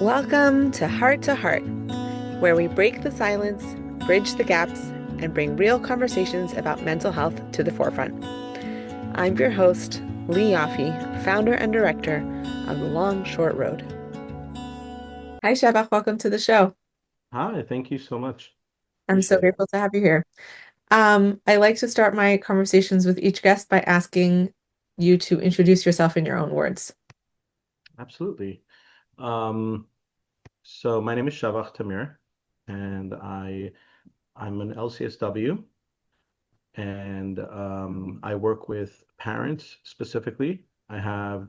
Welcome to Heart, where we break the silence, bridge the gaps, and bring real conversations about mental health to the forefront. I'm your host, Lee Yaffe, founder and director of The Long Short Road. Hi, Shevach. Welcome to the show. Hi, thank you so much. I'm so Appreciate it. grateful to have you here. I like to start my conversations with each guest by asking you to introduce yourself in your own words. Absolutely. Um, so my name is Shevach Tamir, and I'm an LCSW, and I work with parents specifically. I have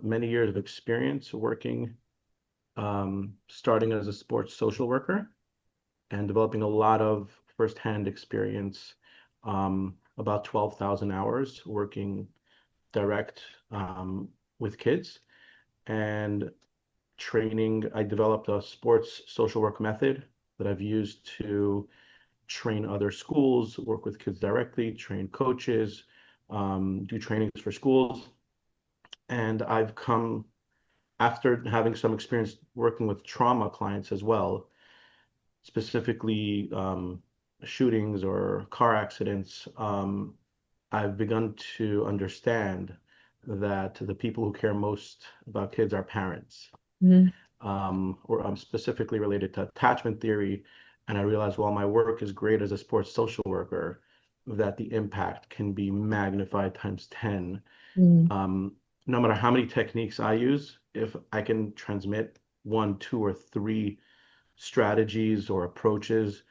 many years of experience working, starting as a sports social worker and developing a lot of firsthand experience, about 12,000 hours working direct with kids. And training, I developed a sports social work method that I've used to train other schools, work with kids directly, train coaches, do trainings for schools. And I've come after having some experience working with trauma clients as well, specifically shootings or car accidents. I've begun to understand that the people who care most about kids are parents. Mhm. Or I'm specifically related to attachment theory. And I realized while my work is great as a sports social worker, that the impact can be magnified times 10. Mm. Um, no matter how many techniques I use, if I can transmit one, two, or three strategies or approaches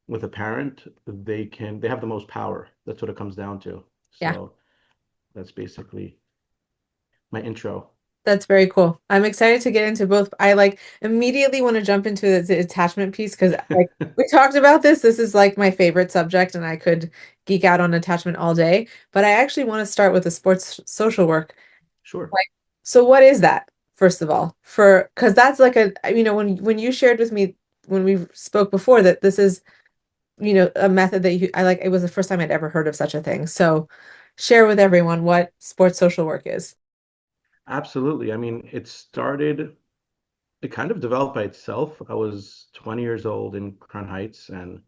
with a parent, they have the most power. That's what it comes down to. Yeah. So that's basically my intro. That's very cool. I'm excited to get into both. I like immediately want to jump into the attachment piece because like we talked about this. This is like my favorite subject and I could geek out on attachment all day. But I actually want to start with the sports social work. Sure. Like, so what is that, first of all? For because that's like when you shared with me when we spoke before that this is, a method that I like, it was the first time I'd ever heard of such a thing. So share with everyone what sports social work is. Absolutely. I mean, it kind of developed by itself. I was 20 years old in Crown Heights and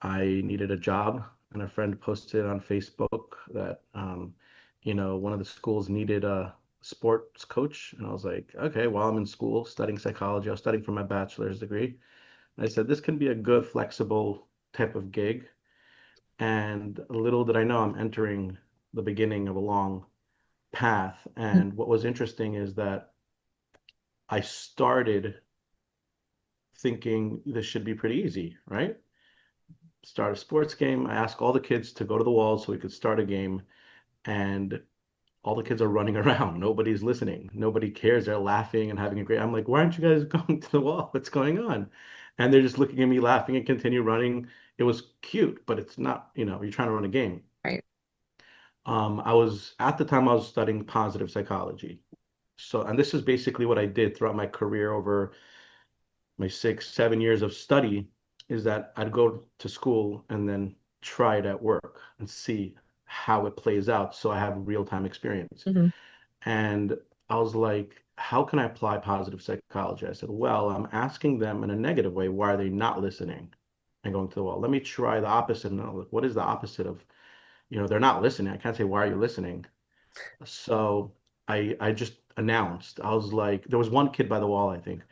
I needed a job. And a friend posted on Facebook that, one of the schools needed a sports coach. And I was like, okay, while I'm in school studying psychology, I was studying for my bachelor's degree. And I said, this can be a good, flexible type of gig. And little did I know I'm entering the beginning of a long path. And what was interesting is that I started thinking this should be pretty easy, right? Start a sports game. I ask all the kids to go to the wall so we could start a game, and all the kids are running around. Nobody's listening. Nobody cares. They're laughing and having a great. I'm like, why aren't you guys going to the wall? What's going on? And they're just looking at me laughing and continue running. It was cute, but it's not, you're trying to run a game. Right. I was at the time I was studying positive psychology. So, and this is basically what I did throughout my career over my 6, 7 years of study is that I'd go to school and then try it at work and see how it plays out. So I have real-time experience. Mhm. And I was like, how can I apply positive psychology? I said, well, I'm asking them in a negative way, why are they not listening and going to the wall? Let me try the opposite. And I'm like, what is the opposite of, they're not listening. I can't say, why are you listening? So I just announced. I was like, there was one kid by the wall, I think.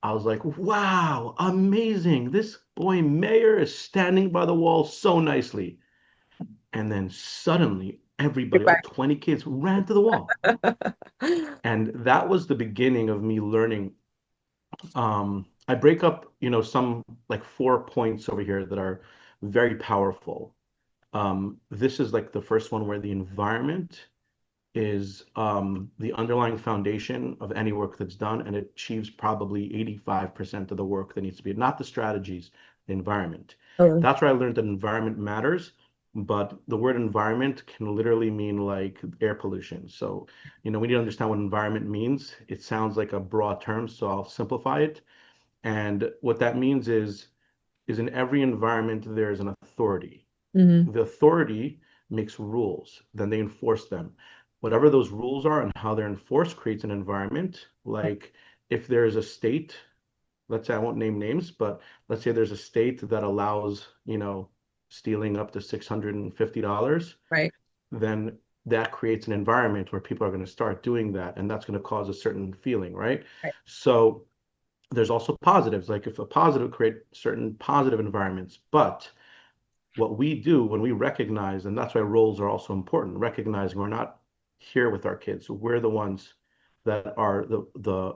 I was like, wow, amazing. This boy Mayor is standing by the wall so nicely. And then suddenly everybody, all Goodbye. 20 kids, ran to the wall. And that was the beginning of me learning. I break up, some like 4 points over here that are very powerful. This is like the first one where the environment is the underlying foundation of any work that's done, and it achieves probably 85% of the work that needs to be, not the strategies, the environment. Totally. That's where I learned that environment matters, but the word environment can literally mean like air pollution. So, we need to understand what environment means. It sounds like a broad term, so I'll simplify it. And what that means is in every environment, there's an authority. Hmm. The authority makes rules, then they enforce them. Whatever those rules are and how they're enforced creates an environment. Like if there's a state, let's say I won't name names, but let's say there's a state that allows, stealing up to $650, Right. then that creates an environment where people are going to start doing that, and that's going to cause a certain feeling, right? Right. So there's also positives, like if a positive create certain positive environments, but what we do when we recognize, and that's why roles are also important, recognizing we're not here with our kids. We're the ones that are the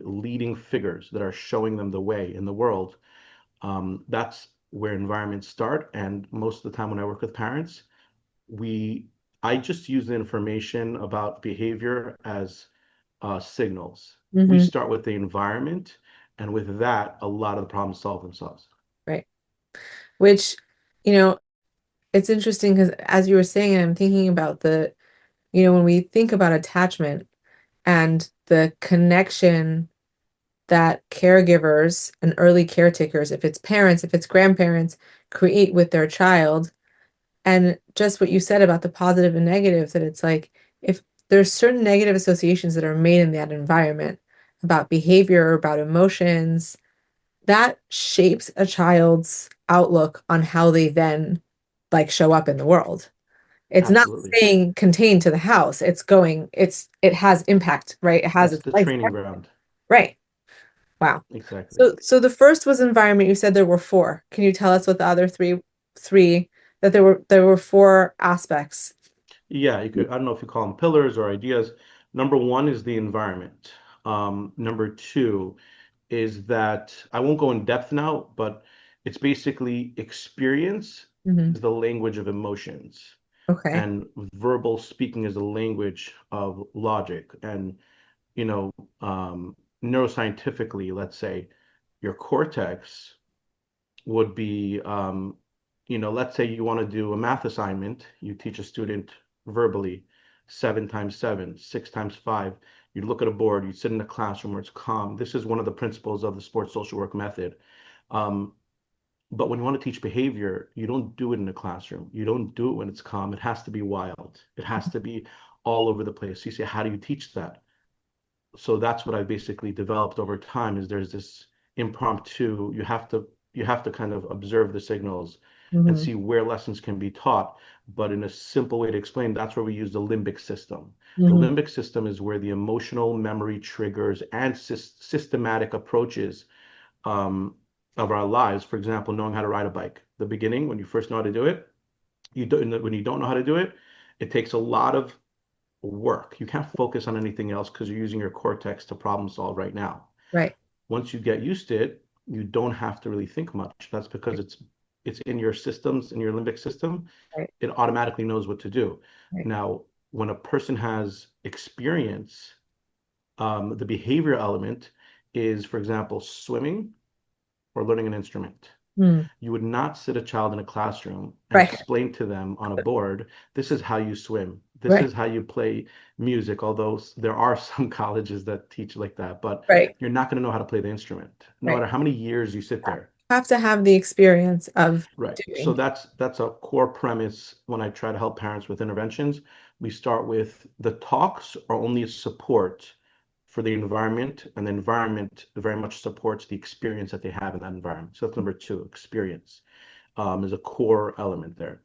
leading figures that are showing them the way in the world. That's where environments start. And most of the time when I work with parents, we I just use the information about behavior as signals. We Hmm. start with the environment, and with that, a lot of the problems solve themselves. Right. Which, you know, it's interesting because as you were saying, I'm thinking about when we think about attachment and the connection that caregivers and early caretakers, if it's parents, if it's grandparents, create with their child. And just what you said about the positive and negatives, that it's like if there's certain negative associations that are made in that environment about behavior, about emotions, that shapes a child's outlook on how they then like show up in the world. It's not Absolutely. staying contained to the house. It has impact, right? It has That's its the life. training ground. Right. Wow. Exactly. So the first was environment. You said there were four. Can you tell us what the other three that there were four aspects? Yeah, you could, I don't know if you call them pillars or ideas. Number one is the environment. Number two is that I won't go in depth now, but it's basically experience Hmm. is the language of emotions, Okay. and verbal speaking is the language of logic. And, you know, neuroscientifically, let's say your cortex would be, let's say you want to do a math assignment, you teach a student verbally 7 times 7, 6 times 5. You look at a board, you sit in a classroom where it's calm. This is one of the principles of the sports social work method. Um, but when you want to teach behavior, you don't do it in a classroom. You don't do it when it's calm. It has to be wild. It has to be all over the place. You say, how do you teach that? So that's what I basically developed over time is there's this impromptu, you have to kind of observe the signals and Hmm. see where lessons can be taught. But in a simple way to explain, that's where we use the limbic system. The Hmm. limbic system is where the emotional memory triggers and systematic approaches um, of our lives. For example, knowing how to ride a bike. The beginning, when you first know how to do it, when you don't know how to do it, it takes a lot of work. You can't focus on anything else because you're using your cortex to problem solve right now. Right. Once you get used to it, you don't have to really think much. That's because it's in your systems, in your limbic system. Right. It automatically knows what to do. Right. Now, when a person has experience, the behavior element is, for example, swimming or learning an instrument. Hmm. You would not sit a child in a classroom and Right. explain to them on a board, this is how you swim, this Right. is how you play music, although there are some colleges that teach like that, but Right. you're not going to know how to play the instrument, no Right. matter how many years you sit there. Have to have the experience of Right. So doing. that's a core premise when I try to help parents with interventions. We start with the talks are only a support for the environment, and the environment very much supports the experience that they have in that environment. So that's number two, experience is a core element there.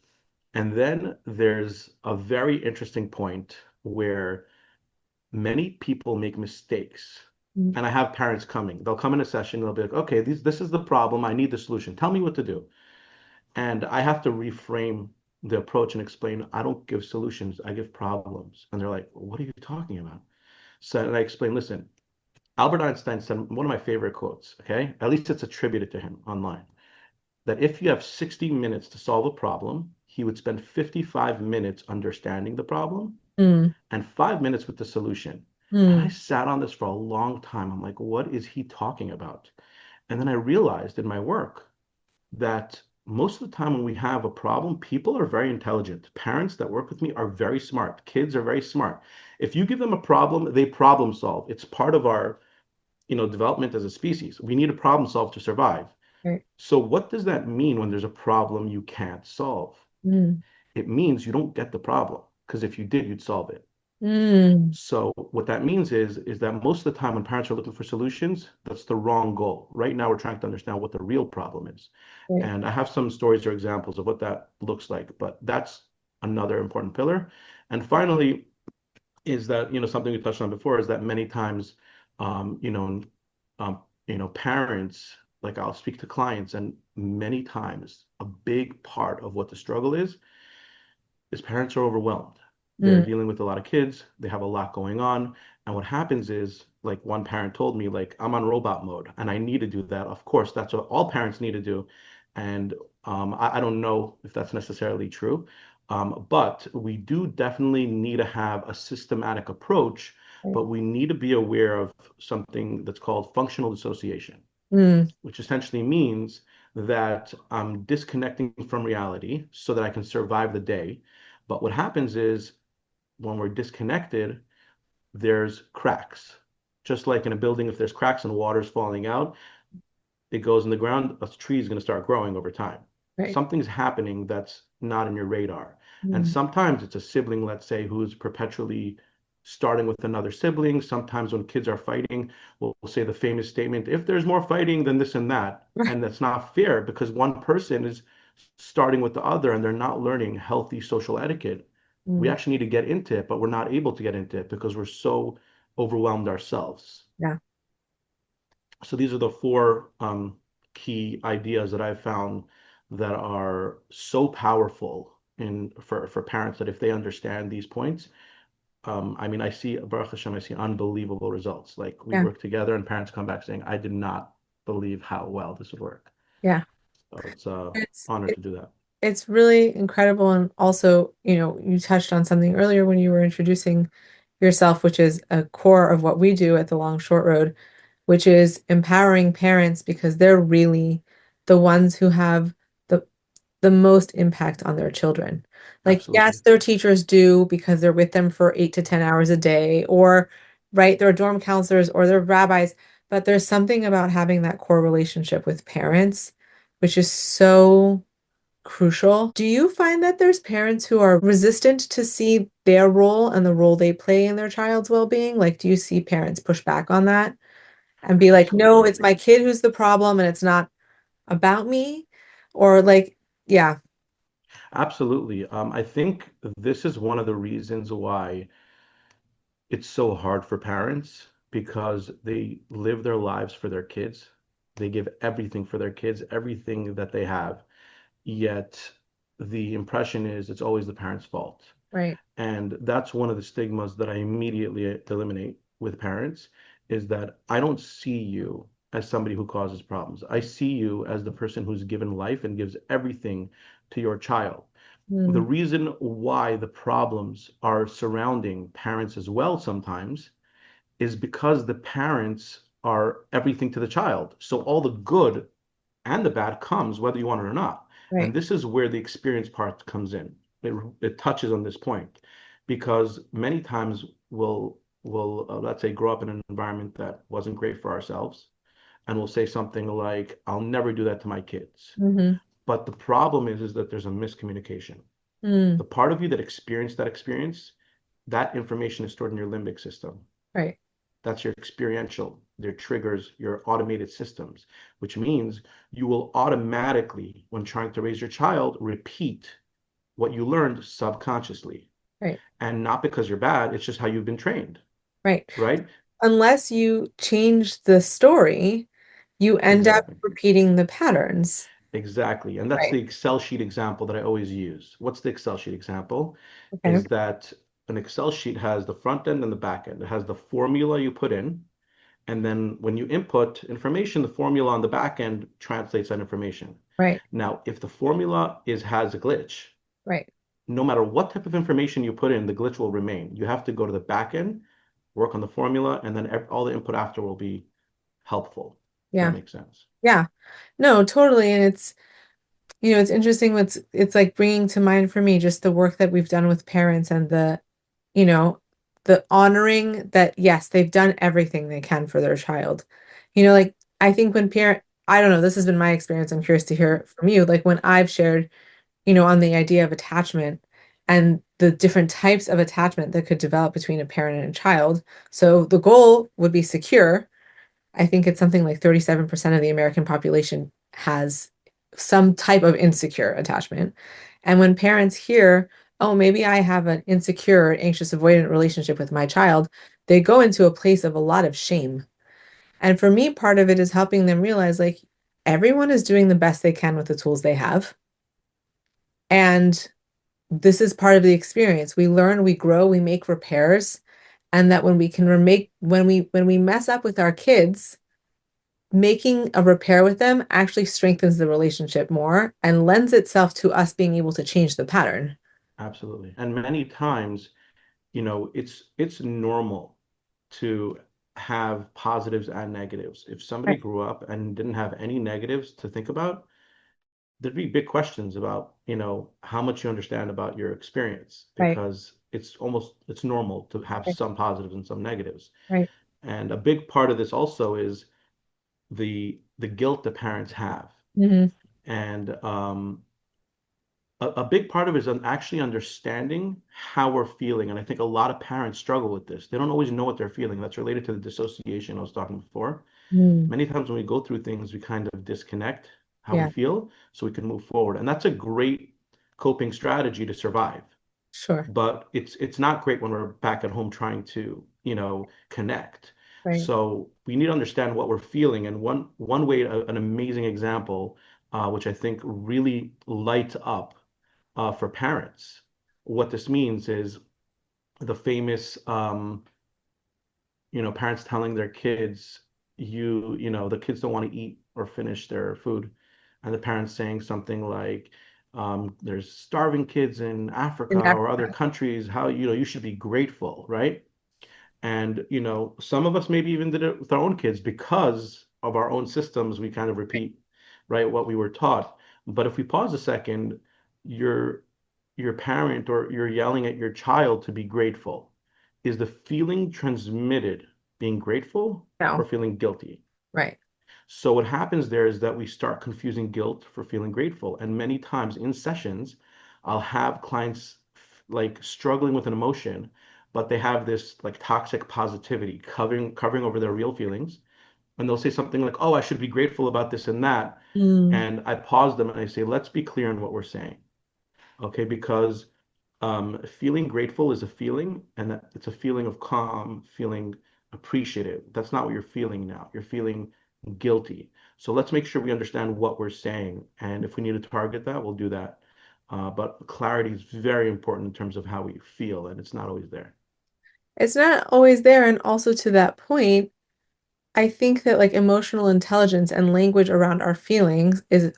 And then there's a very interesting point where many people make mistakes. Mm. And I have parents coming. They'll come in a session, they'll be like, okay, this is the problem. I need the solution. Tell me what to do. And I have to reframe the approach and explain, I don't give solutions, I give problems. And they're like, what are you talking about? So and I explain, listen, Albert Einstein said one of my favorite quotes, okay? At least it's attributed to him online, that if you have 60 minutes to solve a problem, he would spend 55 minutes understanding the problem Mm. and 5 minutes with the solution. And I Mm. sat on this for a long time. I'm like, what is he talking about? And then I realized in my work that most of the time when we have a problem, people are very intelligent. Parents that work with me are very smart. Kids are very smart. If you give them a problem, they problem solve. It's part of our, development as a species. We need a problem solve to survive. Right. So what does that mean when there's a problem you can't solve? Mm. It means you don't get the problem because if you did, you'd solve it. Mm. So what that means is that most of the time when parents are looking for solutions, that's the wrong goal. Right now, we're trying to understand what the real problem is. Right. And I have some stories or examples of what that looks like, but that's another important pillar. And finally, is that, something we touched on before is that many times, um, you know, parents, like I'll speak to clients, and many times a big part of what the struggle is parents are overwhelmed. They're Mm. dealing with a lot of kids, they have a lot going on. And what happens is, like one parent told me, like, I'm on robot mode and I need to do that. Of course, that's what all parents need to do. And I don't know if that's necessarily true. But we do definitely need to have a systematic approach, Right. but we need to be aware of something that's called functional dissociation, Mm. which essentially means that I'm disconnecting from reality so that I can survive the day. But what happens is when we're disconnected, there's cracks. Just like in a building, if there's cracks and water's falling out, it goes in the ground, a tree is going to start growing over time. Right. Something's happening that's not in your radar. And Mm. sometimes it's a sibling, let's say, who's perpetually starting with another sibling. Sometimes when kids are fighting, we'll say the famous statement, if there's more fighting, then this and that. Right. And that's not fair because one person is starting with the other and they're not learning healthy social etiquette. We Mm. actually need to get into it, but we're not able to get into it because we're so overwhelmed ourselves. Yeah. So these are the four key ideas that I've found that are so powerful in for parents that if they understand these points, I mean, I see, Baruch Hashem, I see unbelievable results. Like we Yeah. work together and parents come back saying, I did not believe how well this would work. Yeah. So it's an It's honor to it's do that. it's really incredible. And also, you touched on something earlier when you were introducing yourself, which is a core of what we do at the Long Short Road, which is empowering parents because they're really the ones who have the the most impact on their children. Like, yes, Absolutely. their teachers do because they're with them for 8 to 10 hours a day, or right, they're dorm counselors or they're rabbis, but there's something about having that core relationship with parents, which is so crucial. Do you find that there's parents who are resistant to see their role and the role they play in their child's well-being? Like, do you see parents push back on that and be like, no, Absolutely. it's my kid who's the problem and it's not about me? Or like, yeah, Absolutely. I think this is one of the reasons why it's so hard for parents because they live their lives for their kids. They give everything for their kids, everything that they have. Yet the impression is it's always the parent's fault. right. And that's one of the stigmas that I immediately eliminate with parents is that I don't see you as somebody who causes problems. I see you as the person who's given life and gives everything to your child. The Mm. reason why the problems are surrounding parents as well sometimes is because the parents are everything to the child. So all the good and the bad comes whether you want it or not. And Right. this is where the experience part comes in. It touches on this point because many times we'll let's say grow up in an environment that wasn't great for ourselves and we'll say something like I'll never do that to my kids. Hmm. But the problem is that there's a miscommunication. Mm. The part of you that experienced that experience, that information is stored in your limbic system. Right. That's your experiential, your triggers, your automated systems, which means you will automatically, when trying to raise your child, repeat what you learned subconsciously. Right. And not because you're bad, it's just how you've been trained, Right. right? Unless you change the story, you end up Exactly. repeating the patterns. Exactly. And that's Right. the Excel sheet example that I always use. What's the Excel sheet example? Okay. Is that an Excel sheet has the front end and the back end. It has the formula you put in, and then when you input information, the formula on the back end translates that information. Right. Now, if the formula has a glitch, Right. no matter what type of information you put in, the glitch will remain. You have to go to the back end, work on the formula, and then all the input after will be helpful, if that Yeah. makes sense. Yeah. No, totally. And it's interesting it's like bringing to mind for me just the work that we've done with parents and you know, the honoring that, yes, they've done everything they can for their child. Like I think I don't know, this has been my experience. I'm curious to hear from you. Like when I've shared, on the idea of attachment, and the different types of attachment that could develop between a parent and a child. So the goal would be secure. I think it's something like 37% of the American population has some type of insecure attachment. And when parents hear, oh, maybe I have an insecure, anxious, avoidant relationship with my child, they go into a place of a lot of shame. And for me, part of it is helping them realize like everyone is doing the best they can with the tools they have. And this is part of the experience. We learn, we grow, we make repairs, and that when we can remake when we mess up with our kids, making a repair with them actually strengthens the relationship more and lends itself to us being able to change the pattern. Absolutely. And many times, it's normal to have positives and negatives. If somebody Right. grew up and didn't have any negatives to think about, there'd be big questions about, how much you understand about your experience Right. because it's normal to have Right. some positives and some negatives. Right. And a big part of this also is the guilt that parents have. Hmm. And a big part of it is actually understanding how we're feeling. And I think a lot of parents struggle with this. They don't always know what they're feeling. That's related to the dissociation I was talking before. Mm. Many times when we go through things, we kind of disconnect how we Yeah, feel so we can move forward. And that's a great coping strategy to survive. sure. But it's not great when we're back at home trying to, connect. Right. So we need to understand what we're feeling. And one way, an amazing example, which I think really lights up for parents. What this means is the famous, parents telling their kids, the kids don't want to eat or finish their food, and the parents saying something like, "There's starving kids in Africa In or other Africa. countries. How, you should be grateful, right?" And, some of us maybe even did it with our own kids because of our own systems. We kind of repeat, right, what we were taught. But if we pause a second, your your parent or you're yelling at your child to be grateful. Is the feeling transmitted being grateful or No. feeling guilty? Right. So what happens there is that we start confusing guilt for feeling grateful. And many times in sessions, I'll have clients like struggling with an emotion, but they have this like toxic positivity covering over their real feelings. And they'll say something like, "Oh, I should be grateful about this and that." Mm. And I pause them and I say, "Let's be clear on what we're saying." Okay, because feeling grateful is a feeling, and that it's a feeling of calm, feeling appreciative. That's not what you're feeling now. You're feeling guilty. So let's make sure we understand what we're saying. And if we need to target that, we'll do that. But clarity is very important in terms of how we feel, and it's not always there. It's not always there. And also to that point, I think that like emotional intelligence and language around our feelings is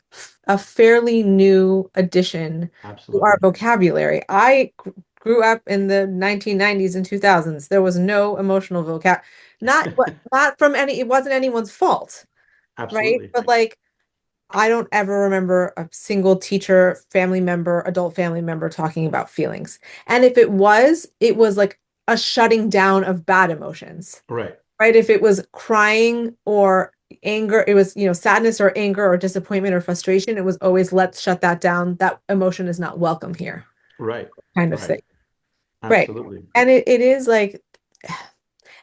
a fairly new addition to our Absolutely. vocabulary. I grew up in the 1990s and 2000s. There was no emotional vocab, not from any, it wasn't anyone's fault, right? Absolutely. But like I don't ever remember a single teacher, family member, adult family member talking about feelings. And if it was like a shutting down of bad emotions, Right. right? If it was crying or anger, it was, sadness or anger or disappointment or frustration, it was always, let's shut that down. That emotion is not welcome here, Right. kind of Right. thing. Right. Absolutely. And it is like,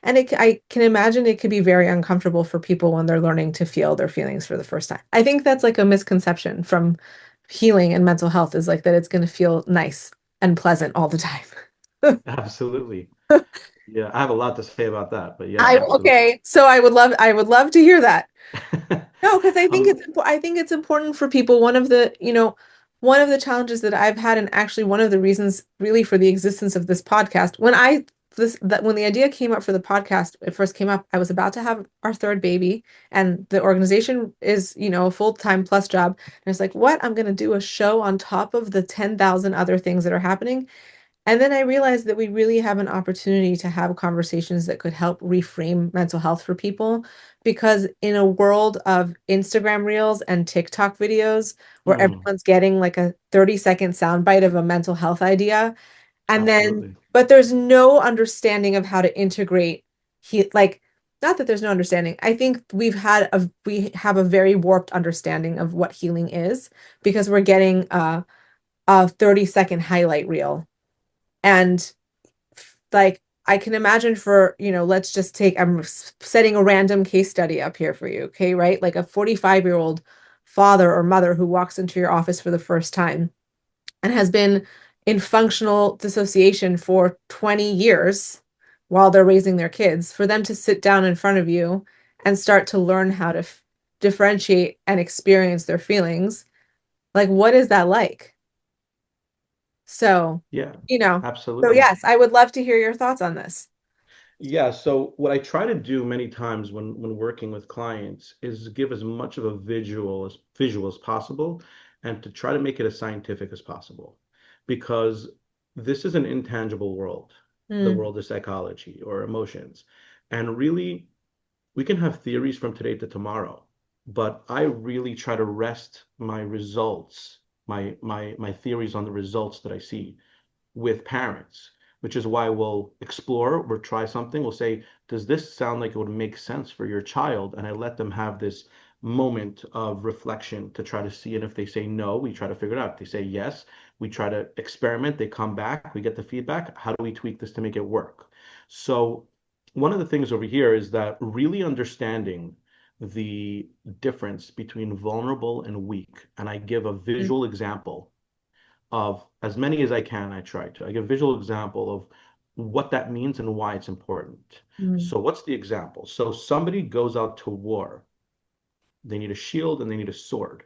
and I can imagine it could be very uncomfortable for people when they're learning to feel their feelings for the first time. I think that's like a misconception from healing and mental health is like that it's going to feel nice and pleasant all the time. Absolutely. Yeah, I have a lot to say about that, but yeah, I absolutely. okay, so I would love to hear that. No, because Um, I think it's important for people. One of the challenges that I've had, and actually one of the reasons really for the existence of this podcast, when the idea came up for the podcast, it first came up, I was about to have our third baby, and the organization is, a full-time plus job. And it's like, what? I'm gonna do a show on top of the 10,000 other things that are happening. And then I realized that we really have an opportunity to have conversations that could help reframe mental health for people. Because in a world of Instagram reels and TikTok videos where mm, everyone's getting like a 30-second soundbite of a mental health idea, and then, absolutely. but there's no understanding of how to integrate like, not that there's no understanding. I think we have a very warped understanding of what healing is because we're getting a 30-second highlight reel. And like I can imagine for, let's just take, setting a random case study up here for you, okay, right? Like a 45-year-old father or mother who walks into your office for the first time and has been in functional dissociation for 20 years while they're raising their kids, for them to sit down in front of you and start to learn how to differentiate and experience their feelings. Like, what is that like? So, Yeah, you know, so absolutely. yes, I would love to hear your thoughts on this. Yeah, so what I try to do many times when working with clients is give as much of a visual as possible and to try to make it as scientific as possible because this is an intangible world, the Mm, world of psychology or emotions. And really we can have theories from today to tomorrow, but I really try to rest my results, my theories on the results that I see with parents, which is why we'll explore, we'll try something, we'll say, does this sound like it would make sense for your child? And I let them have this moment of reflection to try to see. And if they say no, we try to figure it out. If they say yes, we try to experiment, they come back, we get the feedback. How do we tweak this to make it work? So one of the things over here is that really understanding the difference between vulnerable and weak. And I give a mm, visual example of as many as I can. I try to. I give a visual example of what that means and why it's important. mm. So, what's the example? So, somebody goes out to war. They need a shield and they need a sword.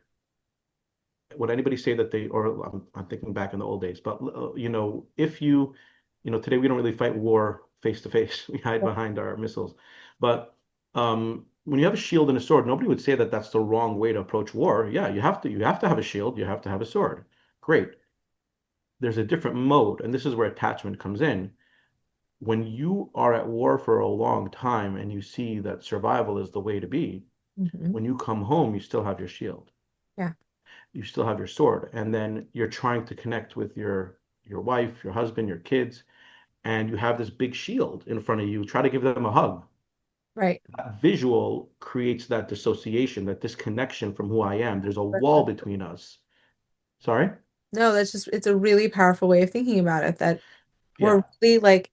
Would anybody say that they, or I'm thinking back in the old days, but if today we don't really fight war face to face. We hide behind our missiles. But when you have a shield and a sword, nobody would say that that's the wrong way to approach war. Yeah, you have to have a shield, you have to have a sword. Great. There's a different mode, and this is where attachment comes in. When you are at war for a long time and you see that survival is the way to be, Mhm. when you come home, you still have your shield, Yeah, you still have your sword, and then you're trying to connect with your wife, your husband, your kids, and you have this big shield in front of you. Try to give them a hug. right. That visual creates that dissociation, that disconnection from who I am. There's a wall between us. Sorry? No, it's a really powerful way of thinking about it that we're Yeah, really like,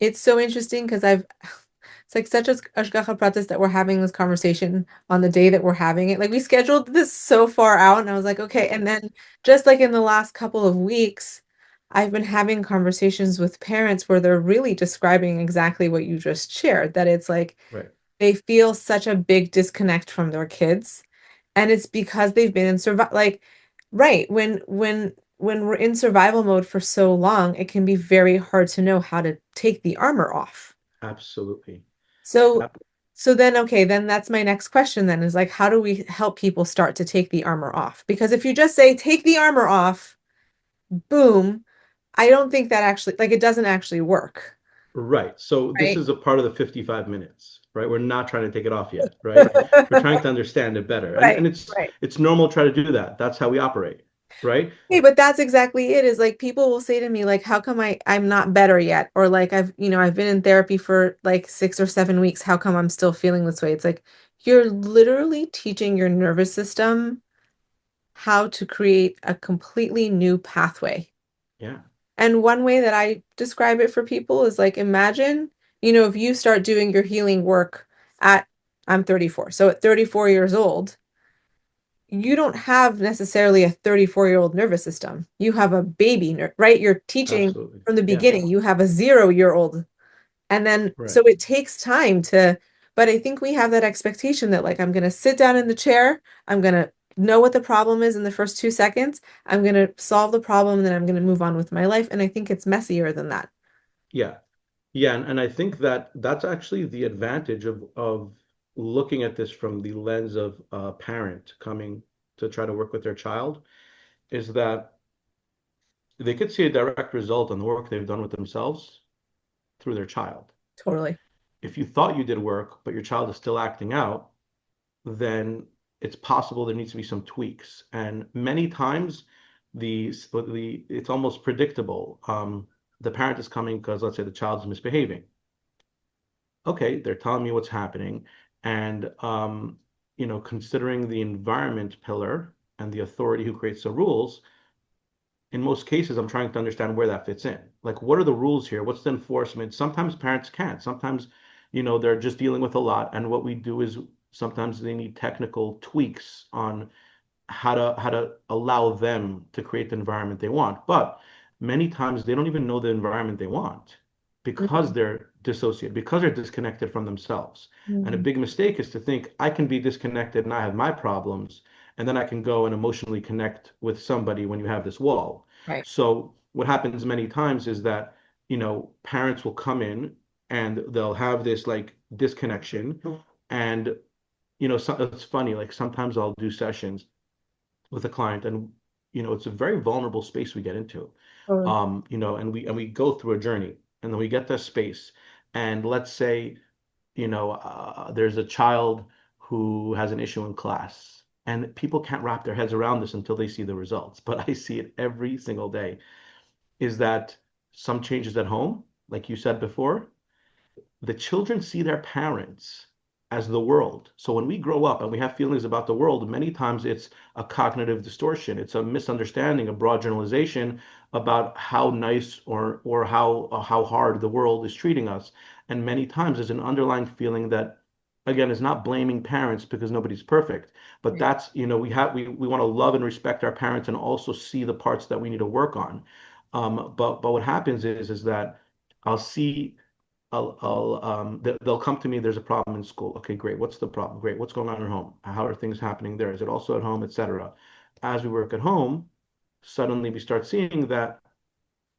it's so interesting because it's like such a ashgacha practice that we're having this conversation on the day that we're having it. Like we scheduled this so far out, and I was like, okay. And then just like in the last couple of weeks, I've been having conversations with parents where they're really describing exactly what you just shared, that it's like right. they feel such a big disconnect from their kids, and it's because they've been in survival, like, right, when we're in survival mode for so long, it can be very hard to know how to take the armor off. Absolutely. So so then, okay, then that's my next question then, is like, how do we help people start to take the armor off? Because if you just say take the armor off, boom, I don't think that actually, like, it doesn't actually work, Right. So this right? is a part of the 55 minutes, right? We're not trying to take it off yet, right? We're trying to understand it better. And Right, and it's right. it's normal to try to do that. That's how we operate, right? Hey, but that's exactly it, is like people will say to me, like, how come I'm not better yet? Or like I've been in therapy for like 6 or 7 weeks. How come I'm still feeling this way? It's like you're literally teaching your nervous system how to create a completely new pathway. Yeah, And one way that I describe it for people is like, imagine, if you start doing your healing work at, I'm 34. So at 34 years old, you don't have necessarily a 34-year-old nervous system. You have a baby, right? You're teaching absolutely. from the Yeah, beginning. You have a 0-year-old. And then, right. so it takes time but I think we have that expectation that, like, I'm going to sit down in the chair. I'm going to know what the problem is in the first 2 seconds. I'm going to solve the problem, and then I'm going to move on with my life. And I think it's messier than that. Yeah. Yeah, and I think that that's actually the advantage of looking at this from the lens of a parent coming to try to work with their child is that they could see a direct result on the work they've done with themselves through their child. Totally. If you thought you did work, but your child is still acting out, then it's possible there needs to be some tweaks. And many times, the it's almost predictable. The parent is coming because let's say the child is misbehaving. Okay, they're telling me what's happening, and considering the environment pillar and the authority who creates the rules, in most cases, I'm trying to understand where that fits in. Like, what are the rules here? What's the enforcement? Sometimes parents can't. Sometimes, they're just dealing with a lot. And what we do is sometimes they need technical tweaks on how to allow them to create the environment they want. But many times they don't even know the environment they want because Mm, they're dissociated, because they're disconnected from themselves. And a mm, big mistake is to think I can be disconnected and I have my problems, and then I can go and emotionally connect with somebody when you have this wall. right. So what happens many times is that, parents will come in and they'll have this like disconnection. And, it's funny, like sometimes I'll do sessions with a client and it's a very vulnerable space we get into, Totally. and we go through a journey, and then we get this space, and let's say there's a child who has an issue in class, and people can't wrap their heads around this until they see the results, but I see it every single day, is that some changes at home, like you said before, the children see their parents as the world. So when we grow up and we have feelings about the world, many times it's a cognitive distortion. It's a misunderstanding, a broad generalization about how nice or how hard the world is treating us. And many times there's an underlying feeling that, again, is not blaming parents because nobody's perfect, but Right. that's, we want to love and respect our parents and also see the parts that we need to work on. But what happens is that I'll see they'll come to me. There's a problem in school. Okay, great. What's the problem? Great. What's going on at home? How are things happening there? Is it also at home, etc. As we work at home, suddenly we start seeing that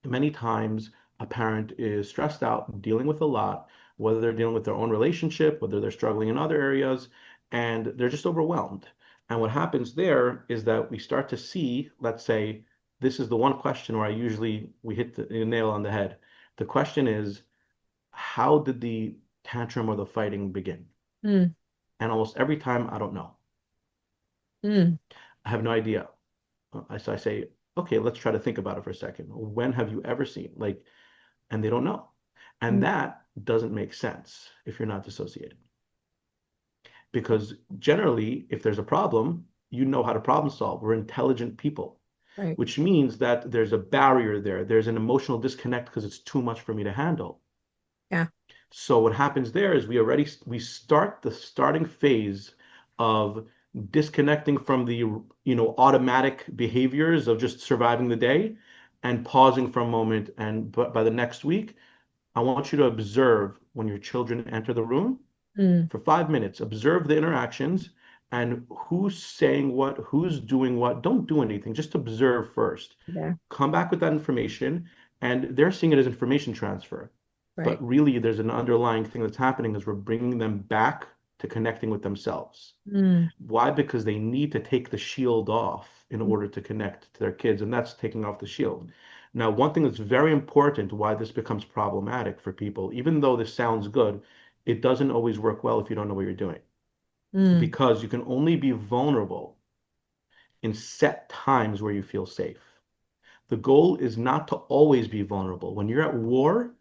many times a parent is stressed out, dealing with a lot, whether they're dealing with their own relationship, whether they're struggling in other areas, and they're just overwhelmed. And what happens there is that we start to see, let's say, this is the one question where I usually we hit the nail on the head. The question is, how did the tantrum or the fighting begin? Mm, And almost every time, I don't know. mm, I have no idea. So I say, okay, let's try to think about it for a second. When have you ever seen? Like, and they don't know. And mm, that doesn't make sense if you're not dissociated. Because generally, if there's a problem, you know how to problem solve. We're intelligent people, right. which means that there's a barrier there. There's an emotional disconnect because it's too much for me to handle. Yeah. So what happens there is we start the starting phase of disconnecting from the automatic behaviors of just surviving the day and pausing for a moment. And but by the next week, I want you to observe when your children enter the room Mm, for 5 minutes. Observe the interactions and who's saying what, who's doing what. Don't do anything. Just observe first. yeah. Come back with that information, and they're seeing it as information transfer. Right. But really, there's an underlying thing that's happening is we're bringing them back to connecting with themselves. Mm, Why? Because they need to take the shield off in mm, order to connect to their kids, and that's taking off the shield. Now, one thing that's very important why this becomes problematic for people, even though this sounds good, it doesn't always work well if you don't know what you're doing. mm, Because you can only be vulnerable in set times where you feel safe. The goal is not to always be vulnerable. When you're at war,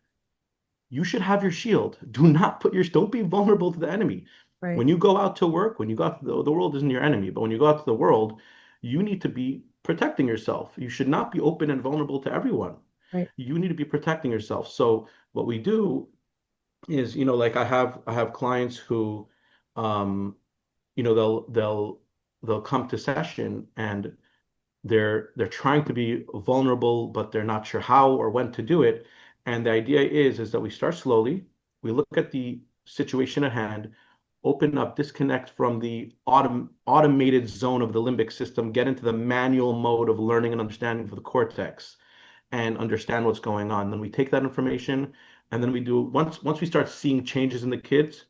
you should have your shield. Don't be vulnerable to the enemy. right. When you go out to work, when you go out to the world isn't your enemy, but when you go out to the world, you need to be protecting yourself. You should not be open and vulnerable to everyone. Right. You need to be protecting yourself. So what we do is, like I have clients who, um, they'll come to session and they're trying to be vulnerable, but they're not sure how or when to do it. And the idea is that we start slowly, we look at the situation at hand, open up, disconnect from the automated zone of the limbic system, get into the manual mode of learning and understanding for the cortex and understand what's going on. Then we take that information and then we do once we start seeing changes in the kids.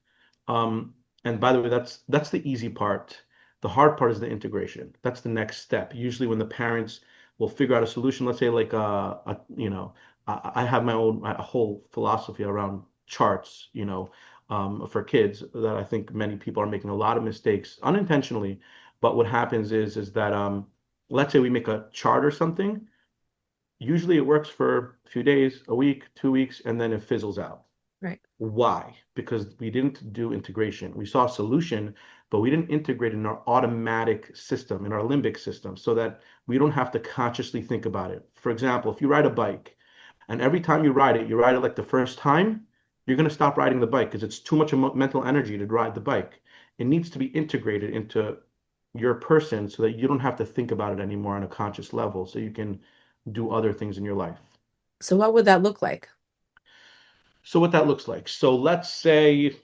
Um, and by the way, that's the easy part. The hard part is the integration. That's the next step. Usually, when the parents will figure out a solution, let's say like I have my own a whole philosophy around charts, for kids that I think many people are making a lot of mistakes unintentionally. But what happens is that let's say we make a chart or something. Usually it works for a few days, a week, 2 weeks, and then it fizzles out. Right. Why? Because we didn't do integration. We saw a solution, but we didn't integrate it in our automatic system, in our limbic system, so that we don't have to consciously think about it. For example, if you ride a bike and every time you ride it like the first time, you're going to stop riding the bike because it's too much mental energy to ride the bike. It needs to be integrated into your person so that you don't have to think about it anymore on a conscious level, so you can do other things in your life. So what would that look like? So what that looks like. So let's say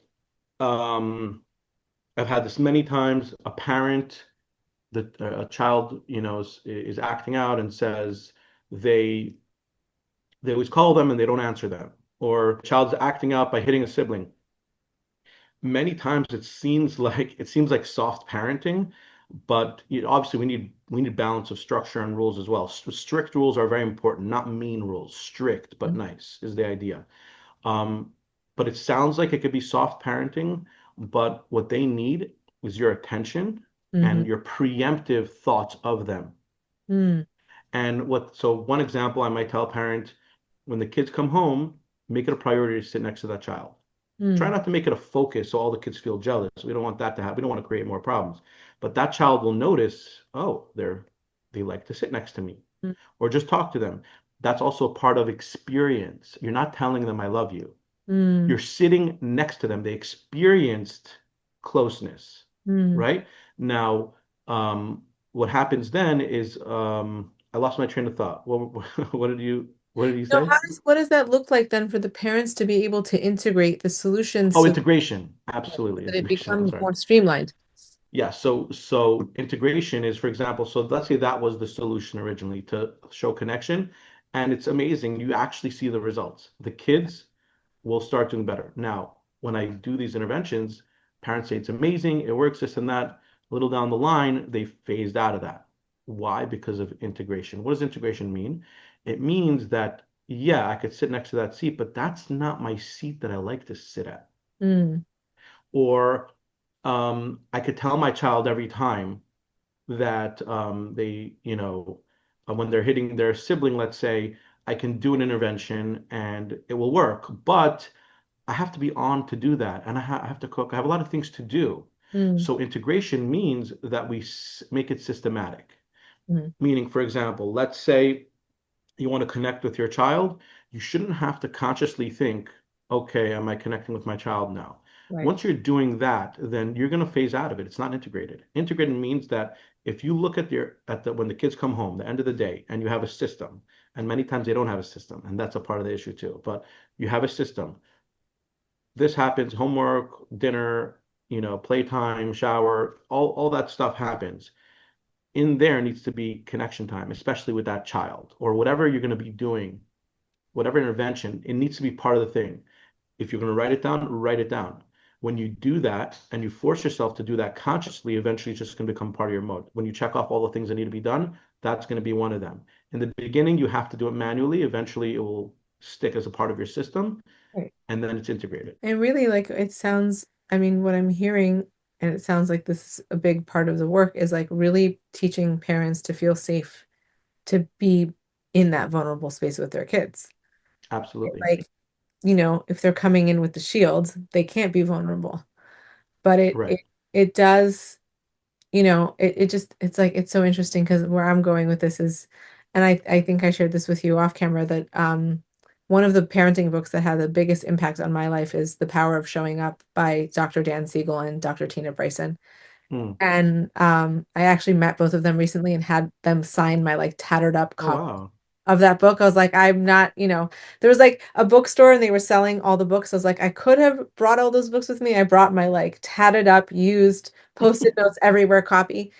um, I've had this many times. A parent, a child, is acting out and says they they always call them and they don't answer them, or a child's acting out by hitting a sibling. Many times it seems like soft parenting, but obviously we need balance of structure and rules as well. Strict rules are very important, not mean rules. Strict but nice is the idea. Um, but it sounds like it could be soft parenting, but what they need is your attention Mm-hmm. and your preemptive thoughts of them. Mm, So one example I might tell a parent, when the kids come home, make it a priority to sit next to that child. Try mm, not to make it a focus so all the kids feel jealous. We don't want that to happen. We don't want to create more problems. But that child will notice, oh, they like to sit next to me mm, or just talk to them. That's also part of experience. You're not telling them I love you. mm, You're sitting next to them. They experienced closeness, mm. right? Now, what happens then is I lost my train of thought. What did you So say? what does that look like then for the parents to be able to integrate the solutions Oh, so integration. Absolutely. that it Integration. I'm becomes sorry. more streamlined? Yeah, so integration is, for example, so let's say that was the solution originally to show connection, and it's amazing. You actually see the results. The kids will start doing better. Now, when I do these interventions, parents say it's amazing, it works, this and that. A little down the line, they phased out of that. Why? Because of integration. What does integration mean? It means that, yeah, I could sit next to that seat, but that's not my seat that I like to sit at. Mm, Or I could tell my child every time that when they're hitting their sibling, let's say, I can do an intervention and it will work, but I have to be on to do that, and I have to cook. I have a lot of things to do. mm, So integration means that we make it systematic. mm. Meaning, for example, let's say you want to connect with your child, you shouldn't have to consciously think, okay, am I connecting with my child now? Right. Once you're doing that, then you're going to phase out of it. It's not integrated. Integrated means that if you look at the when the kids come home, the end of the day, and you have a system, and many times they don't have a system, and that's a part of the issue too. But you have a system. This happens, homework, dinner, playtime, shower, all that stuff happens. In there needs to be connection time, especially with that child or whatever you're going to be doing, whatever intervention, it needs to be part of the thing. If you're going to write it down, write it down. When you do that and you force yourself to do that consciously, eventually it's just going to become part of your mode. When you check off all the things that need to be done, that's going to be one of them. In the beginning, you have to do it manually. Eventually, it will stick as a part of your system, Right. and then it's integrated. And really, like, it sounds, I mean, what I'm hearing, and it sounds like this is a big part of the work, is like really teaching parents to feel safe to be in that vulnerable space with their kids. Absolutely. Like, if they're coming in with the shield, they can't be vulnerable. But Right. it does, it just it's like it's so interesting because where I'm going with this is, and I think I shared this with you off camera that one of the parenting books that had the biggest impact on my life is The Power of Showing Up by Dr. Dan Siegel and Dr. Tina Bryson. Mm. And I actually met both of them recently and had them sign my like tattered up Oh, copy wow. of that book. I was like, I'm not, there was like a bookstore and they were selling all the books. I was like, I could have brought all those books with me. I brought my like tatted up, used post-it notes everywhere copy.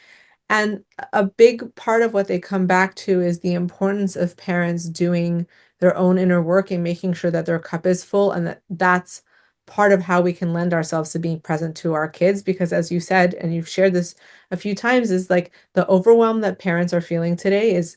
And a big part of what they come back to is the importance of parents doing their own inner work and making sure that their cup is full and that that's part of how we can lend ourselves to being present to our kids. Because as you said, and you've shared this a few times, is like the overwhelm that parents are feeling today is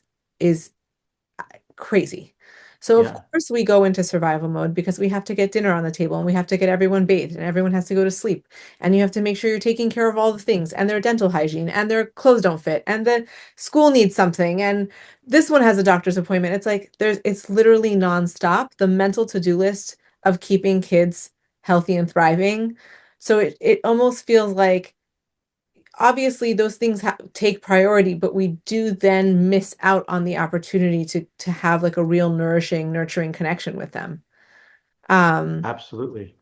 crazy. So of Yeah. course we go into survival mode because we have to get dinner on the table and we have to get everyone bathed and everyone has to go to sleep and you have to make sure you're taking care of all the things and their dental hygiene and their clothes don't fit and the school needs something and this one has a doctor's appointment. It's like it's literally nonstop. The mental to-do list of keeping kids healthy and thriving. So it almost feels like obviously those things take priority, but we do then miss out on the opportunity to have like a real nourishing, nurturing connection with them. Um, Absolutely.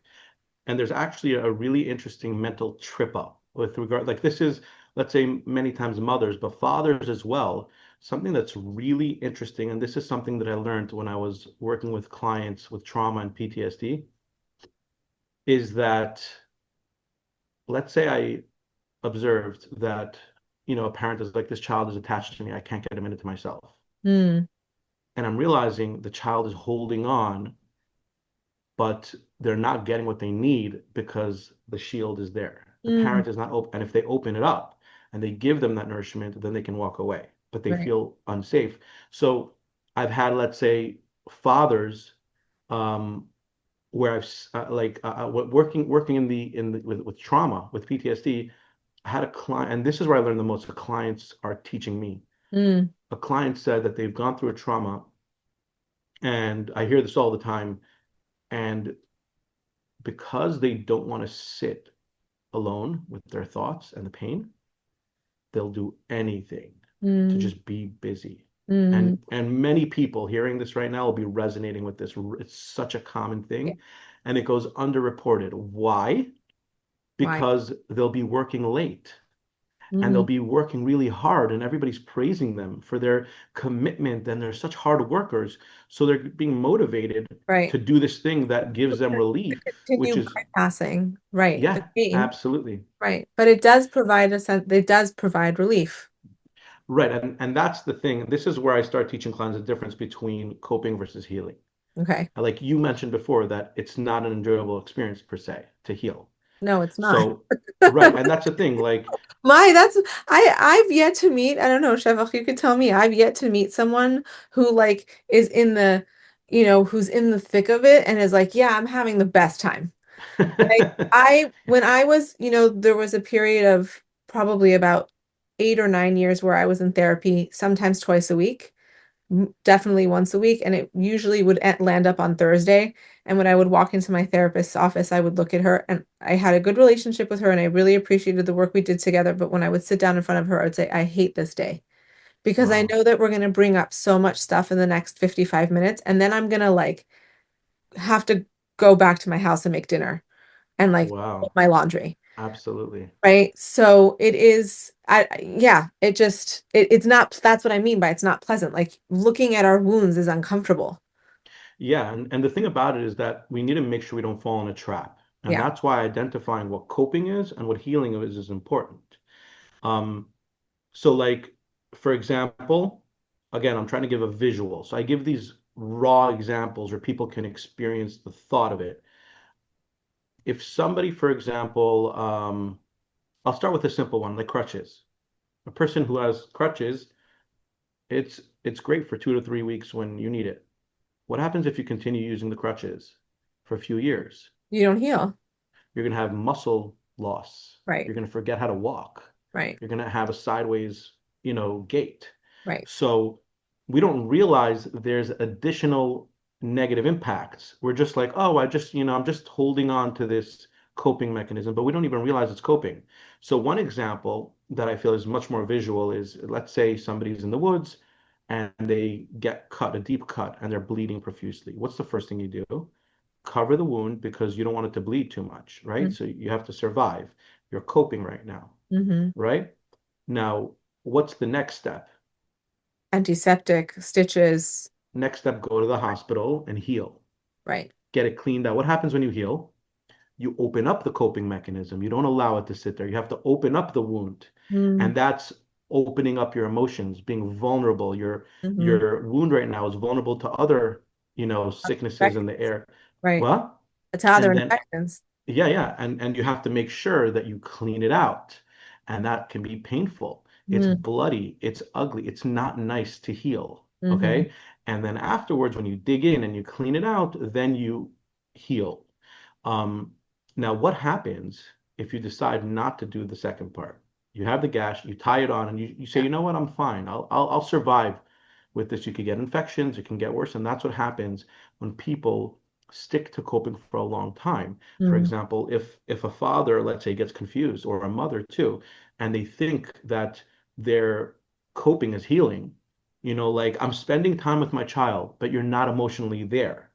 And there's actually a really interesting mental trip up with regard, like this is, let's say, many times mothers, but fathers as well. Something that's really interesting, and this is something that I learned when I was working with clients with trauma and PTSD, is that let's say I observed that, a parent is like, this child is attached to me, I can't get him into myself. mm, And I'm realizing the child is holding on, but they're not getting what they need because the shield is there. The mm, parent is not open. And if they open it up and they give them that nourishment, then they can walk away, but they right. feel unsafe. So I've had, let's say, fathers um, where working in the with trauma with PTSD. I had a client, and this is where I learned the most. The clients are teaching me. Mm, A client said that they've gone through a trauma, and I hear this all the time. And because they don't want to sit alone with their thoughts and the pain, they'll do anything to mm, just be busy. mm. And many people hearing this right now will be resonating with this. It's such a common Yeah. thing, and it goes underreported. Why? Why? Because they'll be working late and they'll Mm, be working really hard, and everybody's praising them for their commitment, and they're such hard workers. So they're being motivated right. to do this thing that gives them To relief, which continue is, bypassing, right, the yeah, pain, absolutely. right. But it does provide a sense, it does provide relief. Right. And that's the thing. This is where I start teaching clients the difference between coping versus healing. Okay. Like you mentioned before, that it's not an enjoyable experience per se to heal. No, it's not. So, right. And that's the thing. Like, My, that's I've yet to meet, I don't know, Shevach, you could tell me, I've yet to meet someone who like is in the, who's in the thick of it and is like, yeah, I'm having the best time. When I was, there was a period of probably about 8 or 9 years where I was in therapy, sometimes twice a week, definitely once a week, and it usually would land up on Thursday. And when I would walk into my therapist's office, I would look at her, and I had a good relationship with her, and I really appreciated the work we did together. But when I would sit down in front of her, I would say, I hate this day because I wow. know that we're going to bring up so much stuff in the next 55 minutes, and then I'm going to like have to go back to my house and make dinner and like fold Wow. my laundry. Absolutely. Right. So it is, yeah, it's not, that's what I mean by it's not pleasant. Like looking at our wounds is uncomfortable. Yeah. And the thing about it is that we need to make sure we don't fall in a trap. And Yeah. that's why identifying what coping is and what healing is important. Um, So, like, for example, again, I'm trying to give a visual. So I give these raw examples where people can experience the thought of it. If somebody, for example, I'll start with a simple one, like crutches. A person who has crutches, it's great for 2 to 3 weeks when you need it. What happens if you continue using the crutches for a few years? You don't heal. You're going to have muscle loss. Right. You're going to forget how to walk. Right. You're going to have a sideways, gait. Right. So we don't realize there's additional negative impacts. We're just like, oh, I'm just holding on to this coping mechanism, but we don't even realize it's coping. So one example that I feel is much more visual is, let's say somebody's in the woods and they get cut, a deep cut, and they're bleeding profusely. What's the first thing you do? Cover the wound because you don't want it to bleed too much, right? So you have to survive. You're coping right now, Mm-hmm. right? Now, what's the next step? Antiseptic, stitches. Next step, go to the hospital and heal. Right. Get it cleaned out. What happens when you heal? You open up the coping mechanism. You don't allow it to sit there. You have to open up the wound. Mm-hmm. And that's opening up your emotions, being vulnerable. Your Mm-hmm. your wound right now is vulnerable to other, sicknesses in the air. Right. What? It's other And then infections. yeah, yeah. And you have to make sure that you clean it out. And that can be painful. It's Mm-hmm. bloody, it's ugly, it's not nice to heal. Mm-hmm. Okay. And then afterwards, when you dig in and you clean it out, then you heal. Um, Now, what happens if you decide not to do the second part? You have the gash, you tie it on, and you say, Yeah. you know what, I'm fine. I'll survive with this. You could get infections, it can get worse. And that's what happens when people stick to coping for a long time. For Mm. example, if a father, let's say, gets confused, or a mother too, and they think that their coping is healing, like I'm spending time with my child, but you're not emotionally there.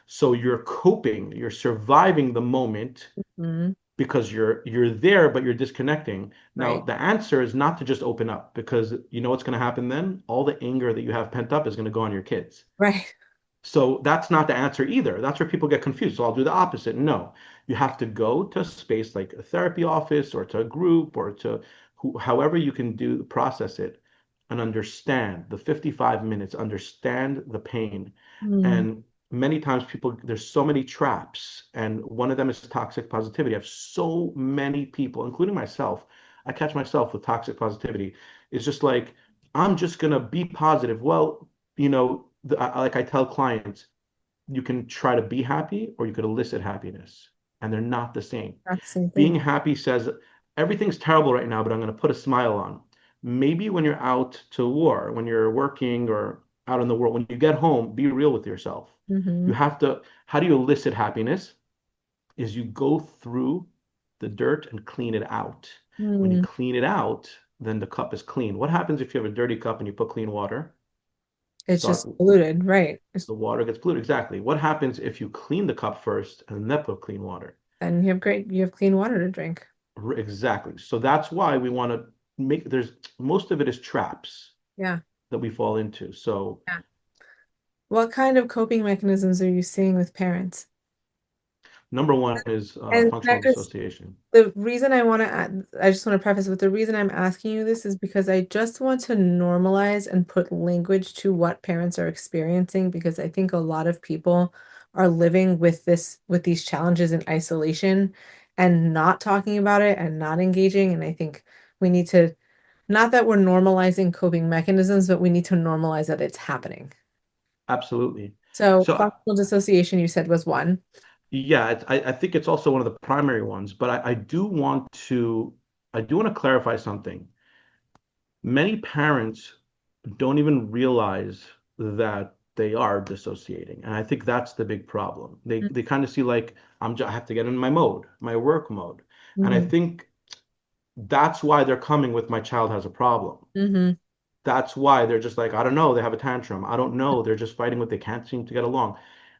So you're coping, you're surviving the moment Mm. because you're there, but you're disconnecting. Now, Right. the answer is not to just open up, because you know what's going to happen then? All the anger that you have pent up is going to go on your kids. Right. So that's not the answer either. That's where people get confused. So I'll do the opposite. No, you have to go to a space like a therapy office, or to a group, or to however you can process it, and understand the 55 minutes, understand the pain. Mm. And many times there's so many traps, and one of them is toxic positivity. I have so many people, including myself. I catch myself with toxic positivity. It's just like, I'm just gonna be positive. Well, like I tell clients, you can try to be happy, or you could elicit happiness, and they're not the same. That's the same Being thing. happy says everything's terrible right now, but I'm going to put a smile on. Maybe when you're out to war, when you're working or out in the world, when you get home, be real with yourself. Mm-hmm. How do you elicit happiness? Is you go through the dirt and clean it out. When you Mm. clean it out, then the cup is clean. What happens if you have a dirty cup and you put clean water? It's Start just polluted, right? The water gets polluted. Exactly. What happens if you clean the cup first and then put clean water? And you have clean water to drink. Exactly. So that's why we want to there's most of it is traps Yeah. that we fall into. So Yeah. What kind of coping mechanisms are you seeing with parents? number one is And functional that just dissociation. the reason I just want to preface with the reason I'm asking you this is because I just want to normalize and put language to what parents are experiencing because I think a lot of people are living with with these challenges in isolation and not talking about it and not engaging. And I think we need to, not that we're normalizing coping mechanisms, but we need to normalize that it's happening. Absolutely. So So functional dissociation, you said was one. yeah, I think it's also one of the primary ones, but I do want to clarify something. Many parents don't even realize that they are dissociating, and I think that's the big problem. They kind of see, like, I have to get in my mode, my work mode, and I Mm-hmm. think that's why they're coming with my child has a problem. Mm-hmm. That's why they're just like, I don't know, they have a tantrum. I don't know, they're just fighting, what they can't seem to get along.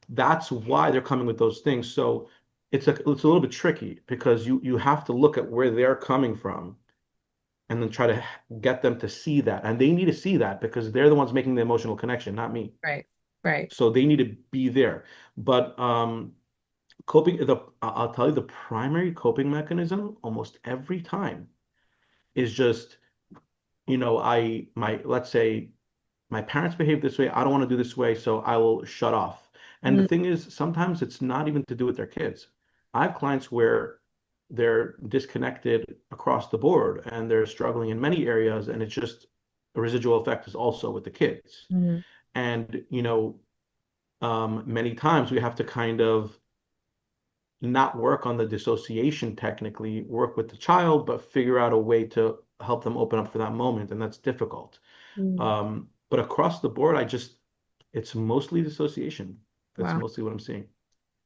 That's why they're coming with those things. So it's a little bit tricky, because you have to look at where they're coming from, and then try to get them to see that. And they need to see that, because they're the ones making the emotional connection, not me. Right. Right. So they need to be there. But I'll tell you, the primary coping mechanism almost every time is just, let's say my parents behave this way. I don't want to do this way, so I will shut off. And the Mm. thing is, sometimes it's not even to do with their kids. I have clients where they're disconnected across the board, and they're struggling in many areas, and it's just a residual effect is also with the kids. Mm. And, many times we have to kind of not work on the dissociation technically, work with the child, but figure out a way to help them open up for that moment. And that's difficult. Mm. But across the board, it's mostly dissociation. That's Wow. mostly what I'm seeing.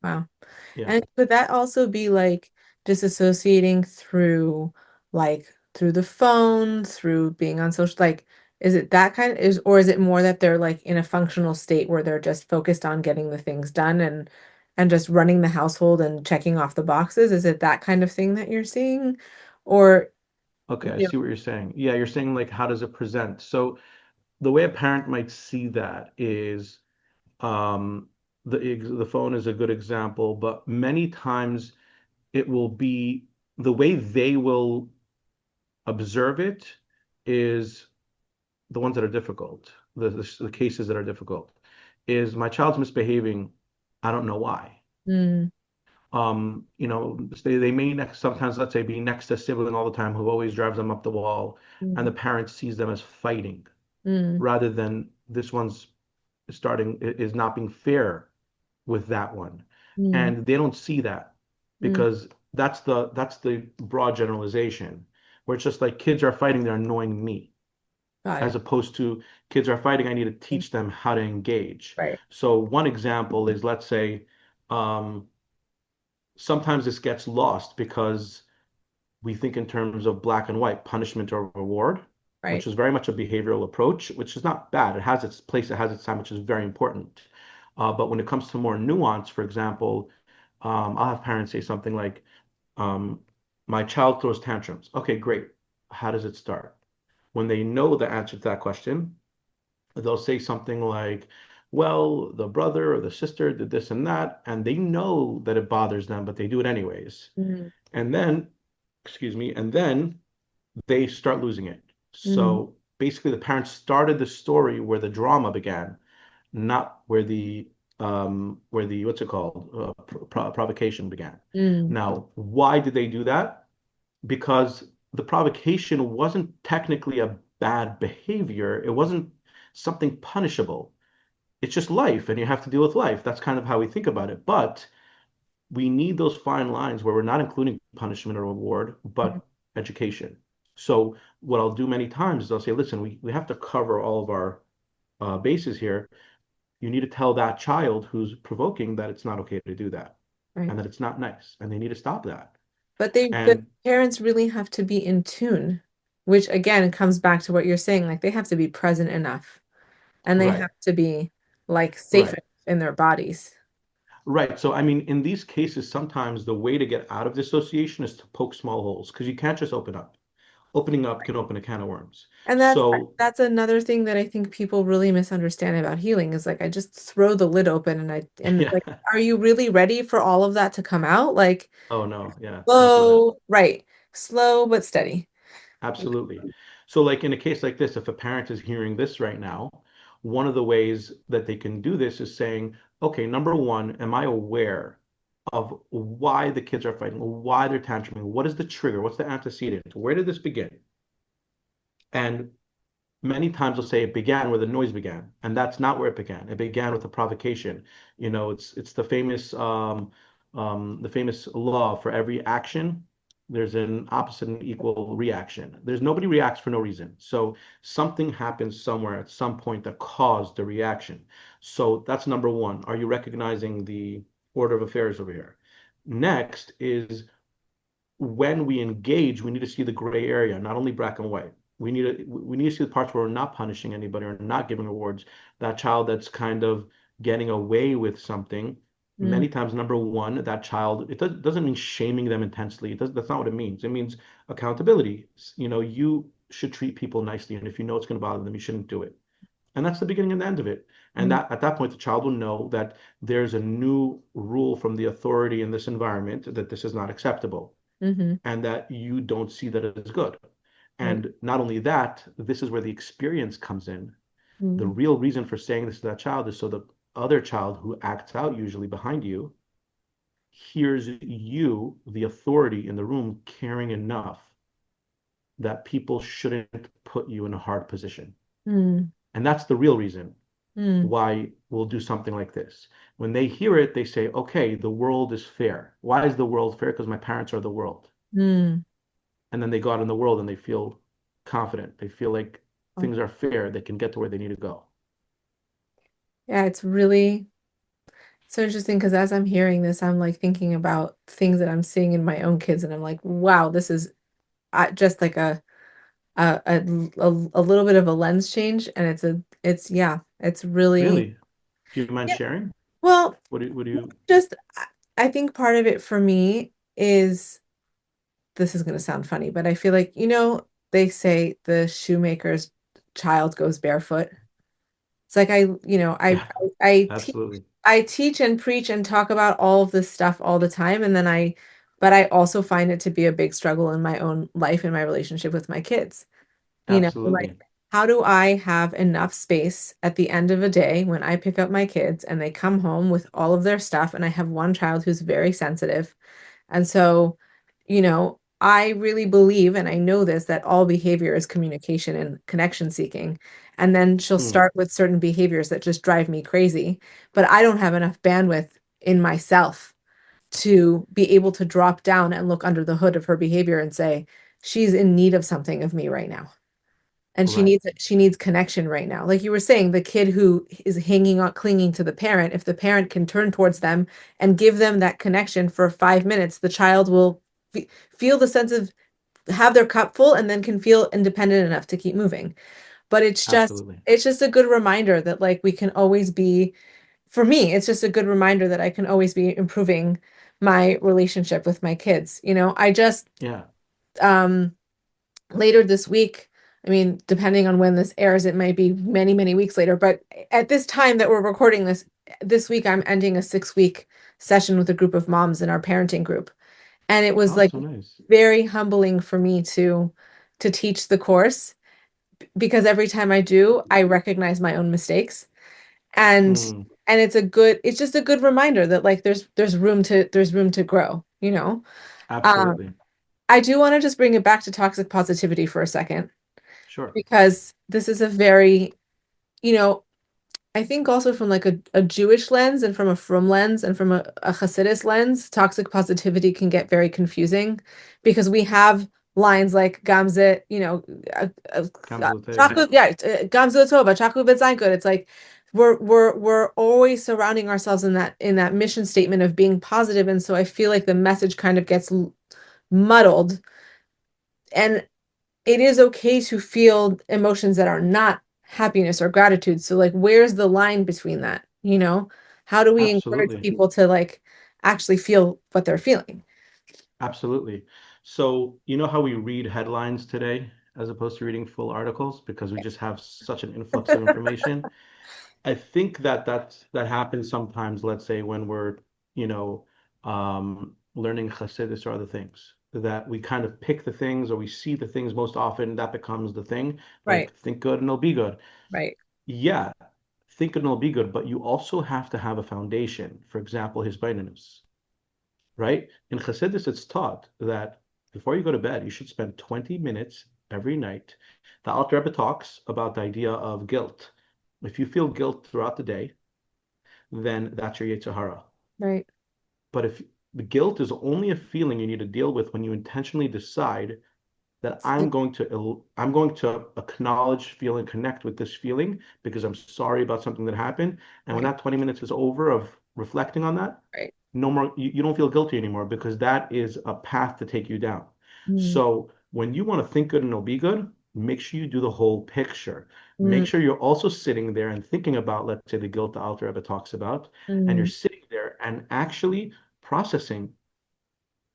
Wow. Yeah. And could that also be like disassociating through through the phone, through being on social, like is it that kind of is or is it more that they're like in a functional state where they're just focused on getting the things done and just running the household and checking off the boxes? Is it that kind of thing that you're seeing? Or Okay, I you see what you're saying. Yeah, you're saying, like, how does it present? So the way a parent might see that is, um, the phone is a good example, but many times it will be the way they will observe it is the ones that are difficult, the cases that are difficult. Is my child's misbehaving? I don't know why. mm, They may sometimes, let's say, be next to a sibling all the time who always drives them up the wall, and mm, the parent sees them as fighting, mm, rather than this one's starting is not being fair with that one. mm, And they don't see that, mm. because that's the broad generalization, where it's just like, kids are fighting, they're annoying me, Got as it. opposed to, kids are fighting, I need to teach them how to engage. Right. So one example is, let's say, Um, Sometimes this gets lost because we think in terms of black and white, punishment or reward, which Right. is very much a behavioral approach, which is not bad. It has its place, it has its time, which is very important. But when it comes to more nuance, for example, I'll have parents say something like, um, my child throws tantrums. Okay, great. How does it start? When they know the answer to that question, they'll say something like, well, the brother or the sister did this and that, and they know that it bothers them, but they do it anyways. Mm, And then, excuse me, and then they start losing it. mm, So basically, the parents started the story where the drama began, not where the what's it called provocation began. mm, Now, why did they do that? Because the provocation wasn't technically a bad behavior. It wasn't something punishable. It's just life, and you have to deal with life. That's kind of how we think about it. But we need those fine lines where we're not including punishment or reward, mm, but education. So what I'll do many times is I'll say, listen, we have to cover all of our bases here. You need to tell that child who's provoking that it's not okay to do that right. and that it's not nice and they need to stop that. The And parents really have to be in tune, which again comes back to what you're saying. Like they have to be present enough and they right, have to be like safe right, in their bodies. right. So, I mean, in these cases, sometimes the way to get out of dissociation is to poke small holes because you can't just open up. Opening up can open a can of worms. And So, that's another thing that I think people really misunderstand about healing is like I just throw the lid open and yeah. like are you really ready for all of that to come out? Like Oh, no. Yeah. Don't do that. slow, right. Slow but steady. Absolutely. So, like in a case like this, if a parent is hearing this right now, one of the ways that they can do this is saying, okay, number one, am I aware of why the kids are fighting, why they're tantruming? What is the trigger? What's the antecedent? Where did this begin? And many times they'll say it began where the noise began, and that's not where it began. It began with a provocation. You know, it's the famous law for every action. There's an opposite and equal reaction. There's nobody reacts for no reason. So something happens somewhere at some point that caused the reaction. So that's number one. Are you recognizing the order of affairs over here? Next is when we engage, we need to see the gray area, not only black and white. We need to see the parts where we're not punishing anybody or not giving rewards. That child that's kind of getting away with something, Mm, many times, number one, that child, doesn't mean shaming them intensely. That's not what it means. It means accountability. You know, you should treat people nicely, and if you know it's going to bother them, you shouldn't do it. And that's the beginning and the end of it. And mm, that at that point, the child will know that there's a new rule from the authority in this environment that this is not acceptable mm-hmm, and that you don't see that as good. right. And not only that, this is where the experience comes in. The Mm, real reason for saying this to that child is so the other child who acts out usually behind you hears you, the authority in the room, caring enough that people shouldn't put you in a hard position. mm, And that's the real reason mm, why we'll do something like this. When they hear it, they say, okay, the world is fair. Why is the world fair? Because my parents are the world. mm. And then they go out in the world and they feel confident. They feel like Oh, things are fair. They can get to where they need to go. yeah, it's really so interesting because as I'm hearing this, I'm like thinking about things that I'm seeing in my own kids, and I'm like, wow, this is just like a little bit of a lens change, and it's yeah, it's really Really? Do you mind yeah. sharing? Well, What do you? just I think part of it for me is this is going to sound funny, but I feel like they say the shoemaker's child goes barefoot. It's like Yeah, I teach absolutely. I teach and preach and talk about all of this stuff all the time, and then but I also find it to be a big struggle in my own life in my relationship with my kids. Like Absolutely. how do I have enough space at the end of a day when I pick up my kids and they come home with all of their stuff, and I have one child who's very sensitive. And so, I really believe, and I know this, that all behavior is communication and connection seeking. And then she'll Hmm. start with certain behaviors that just drive me crazy. But I don't have enough bandwidth in myself to be able to drop down and look under the hood of her behavior and say, she's in need of something of me right now. and Right. she needs connection right now. Like you were saying, the kid who is hanging on, clinging to the parent, if the parent can turn towards them and give them that connection for 5 minutes, the child will feel the sense of have their cup full and then can feel independent enough to keep moving. But Absolutely. it's just a good reminder that like we can always be, for me, it's just a good reminder that I can always be improving my relationship with my kids. I just Yeah. um later this week, I mean, depending on when this airs, it might be many, many weeks later, but at this time that we're recording this week, I'm ending a 6 week session with a group of moms in our parenting group. And it was Oh, like so nice. very humbling for me to teach the course because every time I do, I recognize my own mistakes. And Mm, and it's just a good reminder that like there's room to grow, you know. Um, absolutely. I do want to just bring it back to toxic positivity for a second Sure. because this is a very, you know, I think also from like a Jewish lens and from a Frum lens and from a Hasidus lens, toxic positivity can get very confusing because we have lines like Gamze, Kamzateva. Chaku, yeah, Gamze Tova, Chaku B'Zayin. It's like we're always surrounding ourselves in that mission statement of being positive, and so I feel like the message kind of gets muddled, and it is okay to feel emotions that are not happiness or gratitude. So like where's the line between that? How do we encourage Absolutely. people to like actually feel what they're feeling? Absolutely. So, you know how we read headlines today as opposed to reading full articles because we just have such an influx of information? I think that happens sometimes, let's say when we're, you know, learning Hasidus or other things, that we kind of pick the things or we see the things most often, that becomes the thing, Right, like think good and it'll be good. right, Yeah, think good and it'll be good, but you also have to have a foundation. For example, his right? In Chassidus, it's taught that before you go to bed, you should spend 20 minutes every night. The Alter Rebbe talks about the idea of guilt. If you feel guilt throughout the day, then that's your Yetzer Hara. right, But if the guilt is only a feeling you need to deal with when you intentionally decide that I'm going to acknowledge, feel, and connect with this feeling because I'm sorry about something that happened. And when right, that 20 minutes is over of reflecting on that, right. no more, you don't feel guilty anymore because that is a path to take you down. Mm, So when you want to think good and it'll be good, make sure you do the whole picture. Make mm, sure you're also sitting there and thinking about, let's say, the guilt the Alter Rebbe talks about, and you're mm, sitting there and actually processing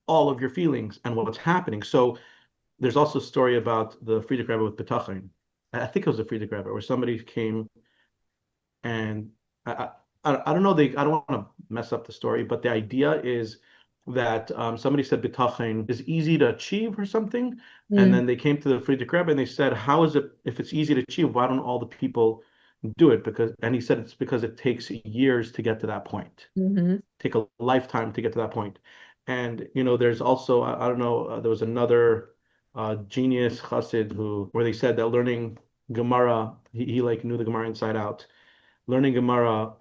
all of your feelings and what's happening. So there's also a story about the Friedrich Rebbe with Betachin. I think it was a Friedrich Rebbe where somebody came and I don't know, I don't want to mess up the story, but the idea is that somebody said bitachon is easy to achieve or something, and mm, then they came to the Friedrich Rebbe and they said, how is it if it's easy to achieve? Why don't all the people do it? And he said it's because it takes years to get to that point, mhm, take a lifetime to get to that point. And there's also I don't know, there was another genius Chassid who where they said that learning Gemara, he like knew the Gemara inside out. Learning Gemara,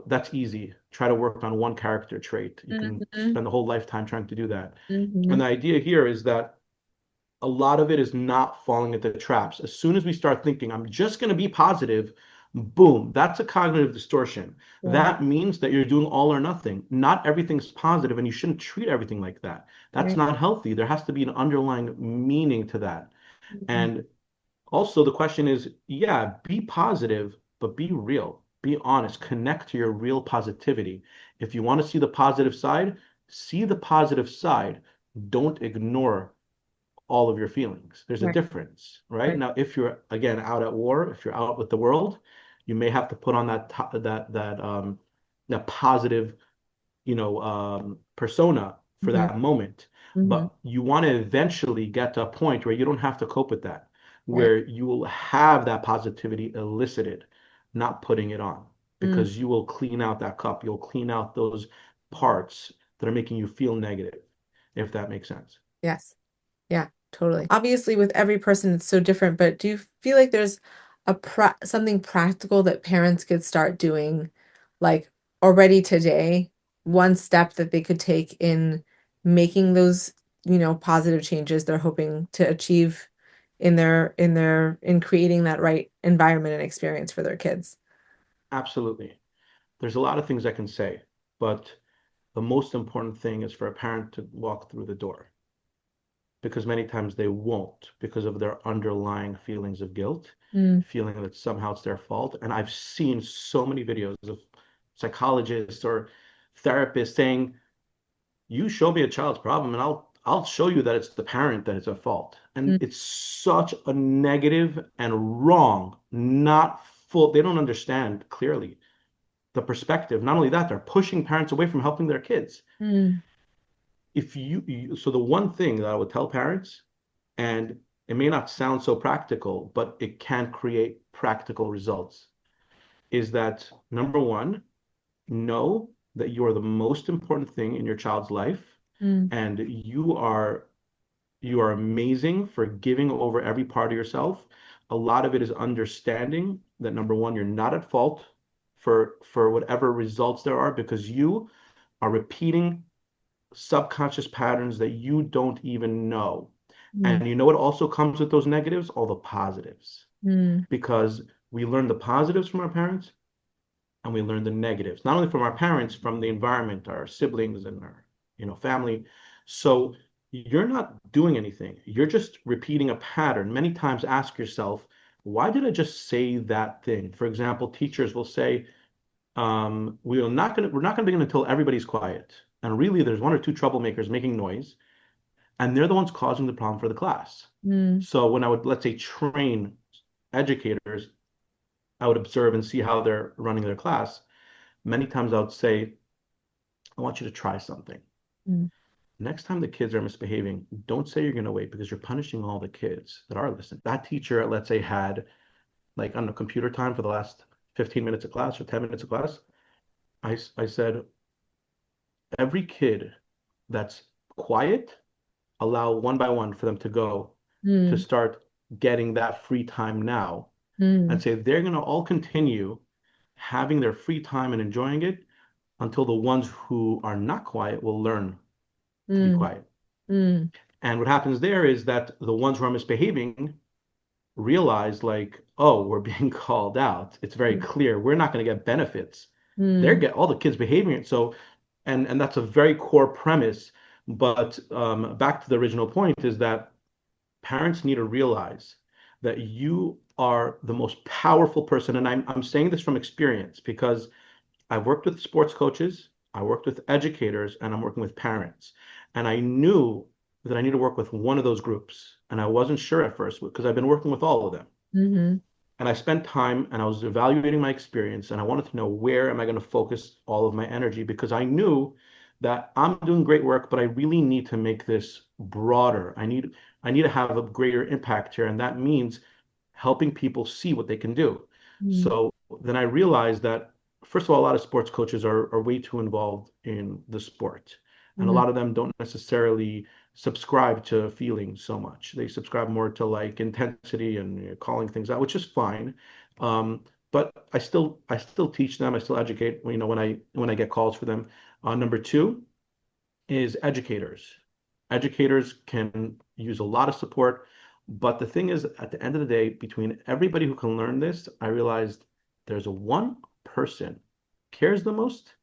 that's easy. Try to work on one character trait. You can mhm, spend the whole lifetime trying to do that. And mhm. the idea here is that a lot of it is not falling into traps. As soon as we start thinking, I'm just going to be positive, boom, that's a cognitive distortion. Yeah, That means that you're doing all or nothing. Not everything's positive, and you shouldn't treat everything like that. That's right. not healthy. There has to be an underlying meaning to that. Mhm, And also, the question is, yeah, be positive, but be real, be honest, connect to your real positivity. If you want to see the positive side. Don't ignore all of your feelings. There's a right, difference, right? right. Now, if you're again out at war, if you're out with the world, you may have to put on that positive persona for Mhm, that moment. mhm, But you want to eventually get to a point where you don't have to cope with that, right. where you will have that positivity elicited, not putting it on, Mm, because you will clean out that cup. You'll clean out those parts that are making you feel negative, if that makes sense. yes. Yeah, totally. Obviously, with every person, it's so different, but do you feel like there's something practical that parents could start doing, like already today, one step that they could take in making those, positive changes they're hoping to achieve in creating that right environment and experience for their kids. Absolutely. There's a lot of things I can say, but the most important thing is for a parent to walk through the door because many times they won't because of their underlying feelings of guilt, Mm, feeling that somehow it's their fault. And I've seen so many videos of psychologists or therapists saying, "You show me a child's problem, and I'll show you that it's the parent that is at fault." And mm, it's such a negative and wrong, not full. They don't understand clearly the perspective. Not only that, they're pushing parents away from helping their kids. mm, If so the one thing that I would tell parents, and it may not sound so practical, but it can create practical results, is that number one, know that you are the most important thing in your child's life, mm, and you are amazing for giving over every part of yourself. A lot of it is understanding that number one, you're not at fault for whatever results there are because you are repeating subconscious patterns that you don't even know. mm, And you know what also comes with those negatives? All the positives. mm, Because we learn the positives from our parents and we learn the negatives, not only from our parents, from the environment, our siblings and our, family. So you're not doing anything. You're just repeating a pattern. Many times ask yourself, why did I just say that thing? For example, teachers will say, we're not gonna begin until everybody's quiet. And really, there's one or two troublemakers making noise, and they're the ones causing the problem for the class. mm, So when I would, let's say, train educators, I would observe and see how they're running their class. Many times I would say, I want you to try something. mm, Next time the kids are misbehaving, don't say you're going to wait because you're punishing all the kids that are listening. That teacher, let's say, had like, I don't know, computer time for the last 15 minutes of class or 10 minutes of class. I said, every kid that's quiet, allow one by one for them to go to mm, start getting that free time now and mm, say they're going to all continue having their free time and enjoying it until the ones who are not quiet will learn to be mm, quiet. mm, And what happens there is that the ones who are misbehaving realize, like, oh, we're being called out. It's very mm, clear. We're not going to get benefits. They're mm, get all the kids behaving it. So, and that's a very core premise. But back to the original point is that parents need to realize that you are the most powerful person. And I'm saying this from experience because I've worked with sports coaches, I worked with educators, and I'm working with parents. And I knew that I need to work with one of those groups. And I wasn't sure at first because I've been working with all of them. mhm, And I spent time and I was evaluating my experience and I wanted to know where am I going to focus all of my energy because I knew that I'm doing great work, but I really need to make this broader. I need to have a greater impact here. And that means helping people see what they can do. mm, So then I realized that, first of all, a lot of sports coaches are way too involved in the sport. And a mm, lot of them don't necessarily subscribe to feelings so much. They subscribe more to like intensity and calling things out, which is fine. But I still teach them. I still educate. When I get calls for them. Number two is educators. Educators can use a lot of support, but the thing is, at the end of the day, between everybody who can learn this, I realized there's a one person cares the most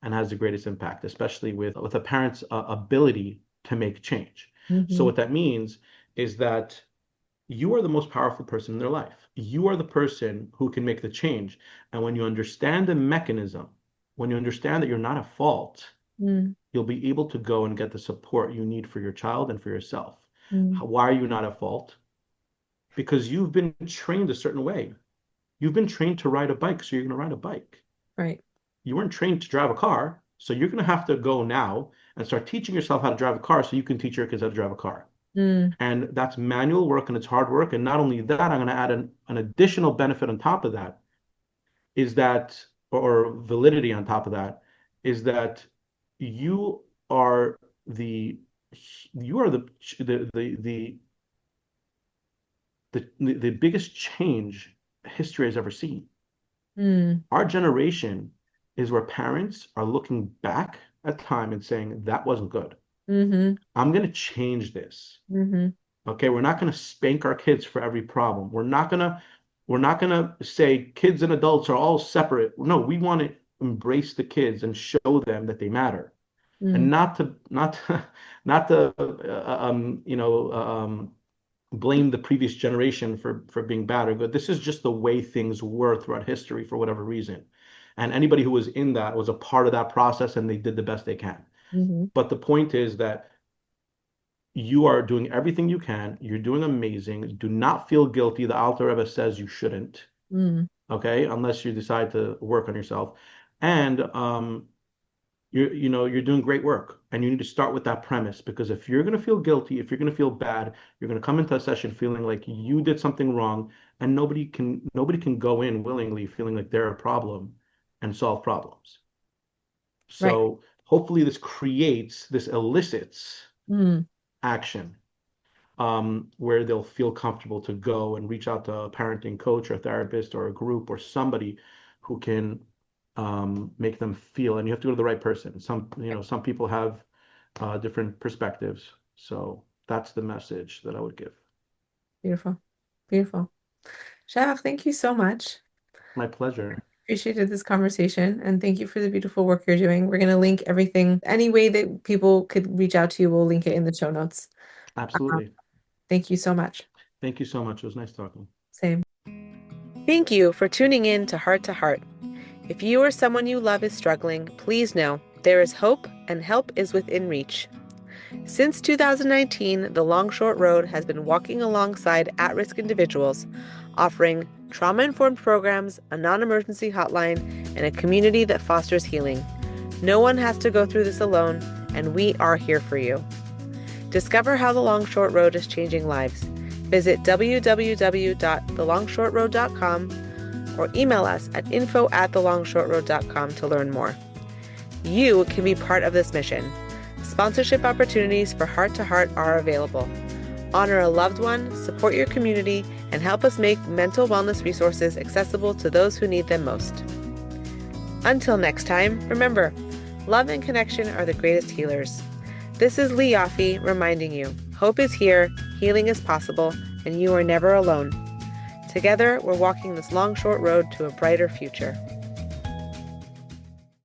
and has the greatest impact, especially with a parent's ability to make change. So mhm, what that means is that you are the most powerful person in their life. You are the person who can make the change. And when you understand the mechanism, when you understand that you're not at fault, mm, you'll be able to go and get the support you need for your child and for yourself. mm, Why are you not at fault? Because you've been trained a certain way. You've been trained to ride a bike, so you're going to ride a bike. right. You weren't trained to drive a car, so you're going to have to go now and start teaching yourself how to drive a car so you can teach your kids how to drive a car. Mm, And that's manual work and it's hard work. And not only that, I'm going to add an additional benefit on top of that is that, or validity on top of that, is that you are the you are the biggest change history has ever seen. mm, Our generation is where parents are looking back at time and saying that wasn't good. mhm, I'm going to change this. mhm, Okay, we're not going to spank our kids for every problem. We're not gonna say kids and adults are all separate. No, we want to embrace the kids and show them that they matter, Mm, and not to blame the previous generation for being bad or good. This is just the way things were throughout history for whatever reason. And anybody who was in that was a part of that process and they did the best they can. mhm, But the point is that you are doing everything you can. You're doing amazing. Do not feel guilty. The Alter Rebbe says you shouldn't, mm, okay, unless you decide to work on yourself. And you're doing great work, and you need to start with that premise because if you're going to feel guilty, if you're going to feel bad, you're going to come into a session feeling like you did something wrong, and nobody can go in willingly feeling like they're a problem and solve problems. right. So hopefully this elicits Mm, action, where they'll feel comfortable to go and reach out to a parenting coach or a therapist or a group or somebody who can make them feel. And you have to go to the right person. Some people have different perspectives. So that's the message that I would give. beautiful. Beautiful. Shevach, thank you so much. My pleasure. Appreciated this conversation and thank you for the beautiful work you're doing. We're going to link everything. Any way that people could reach out to you, we'll link it in the show notes. Um, Absolutely. Thank you so much. Thank you so much. It was nice talking. Same. Thank you for tuning in to Heart to Heart. If you or someone you love is struggling, please know there is hope and help is within reach. Since 2019, the Long Short Road has been walking alongside at-risk individuals, offering trauma-informed programs, a non-emergency hotline, and a community that fosters healing. No one has to go through this alone, and we are here for you. Discover how the Long Short Road is changing lives. Visit www.thelongshortroad.com or email us at info@thelongshortroad.com to learn more. You can be part of this mission. Sponsorship opportunities for Heart to Heart are available. Honor a loved one, support your community, and help us make mental wellness resources accessible to those who need them most. Until next time, remember, love and connection are the greatest healers. This is Lee Yaffe reminding you, hope is here, healing is possible, and you are never alone. Together, we're walking this long, short road to a brighter future.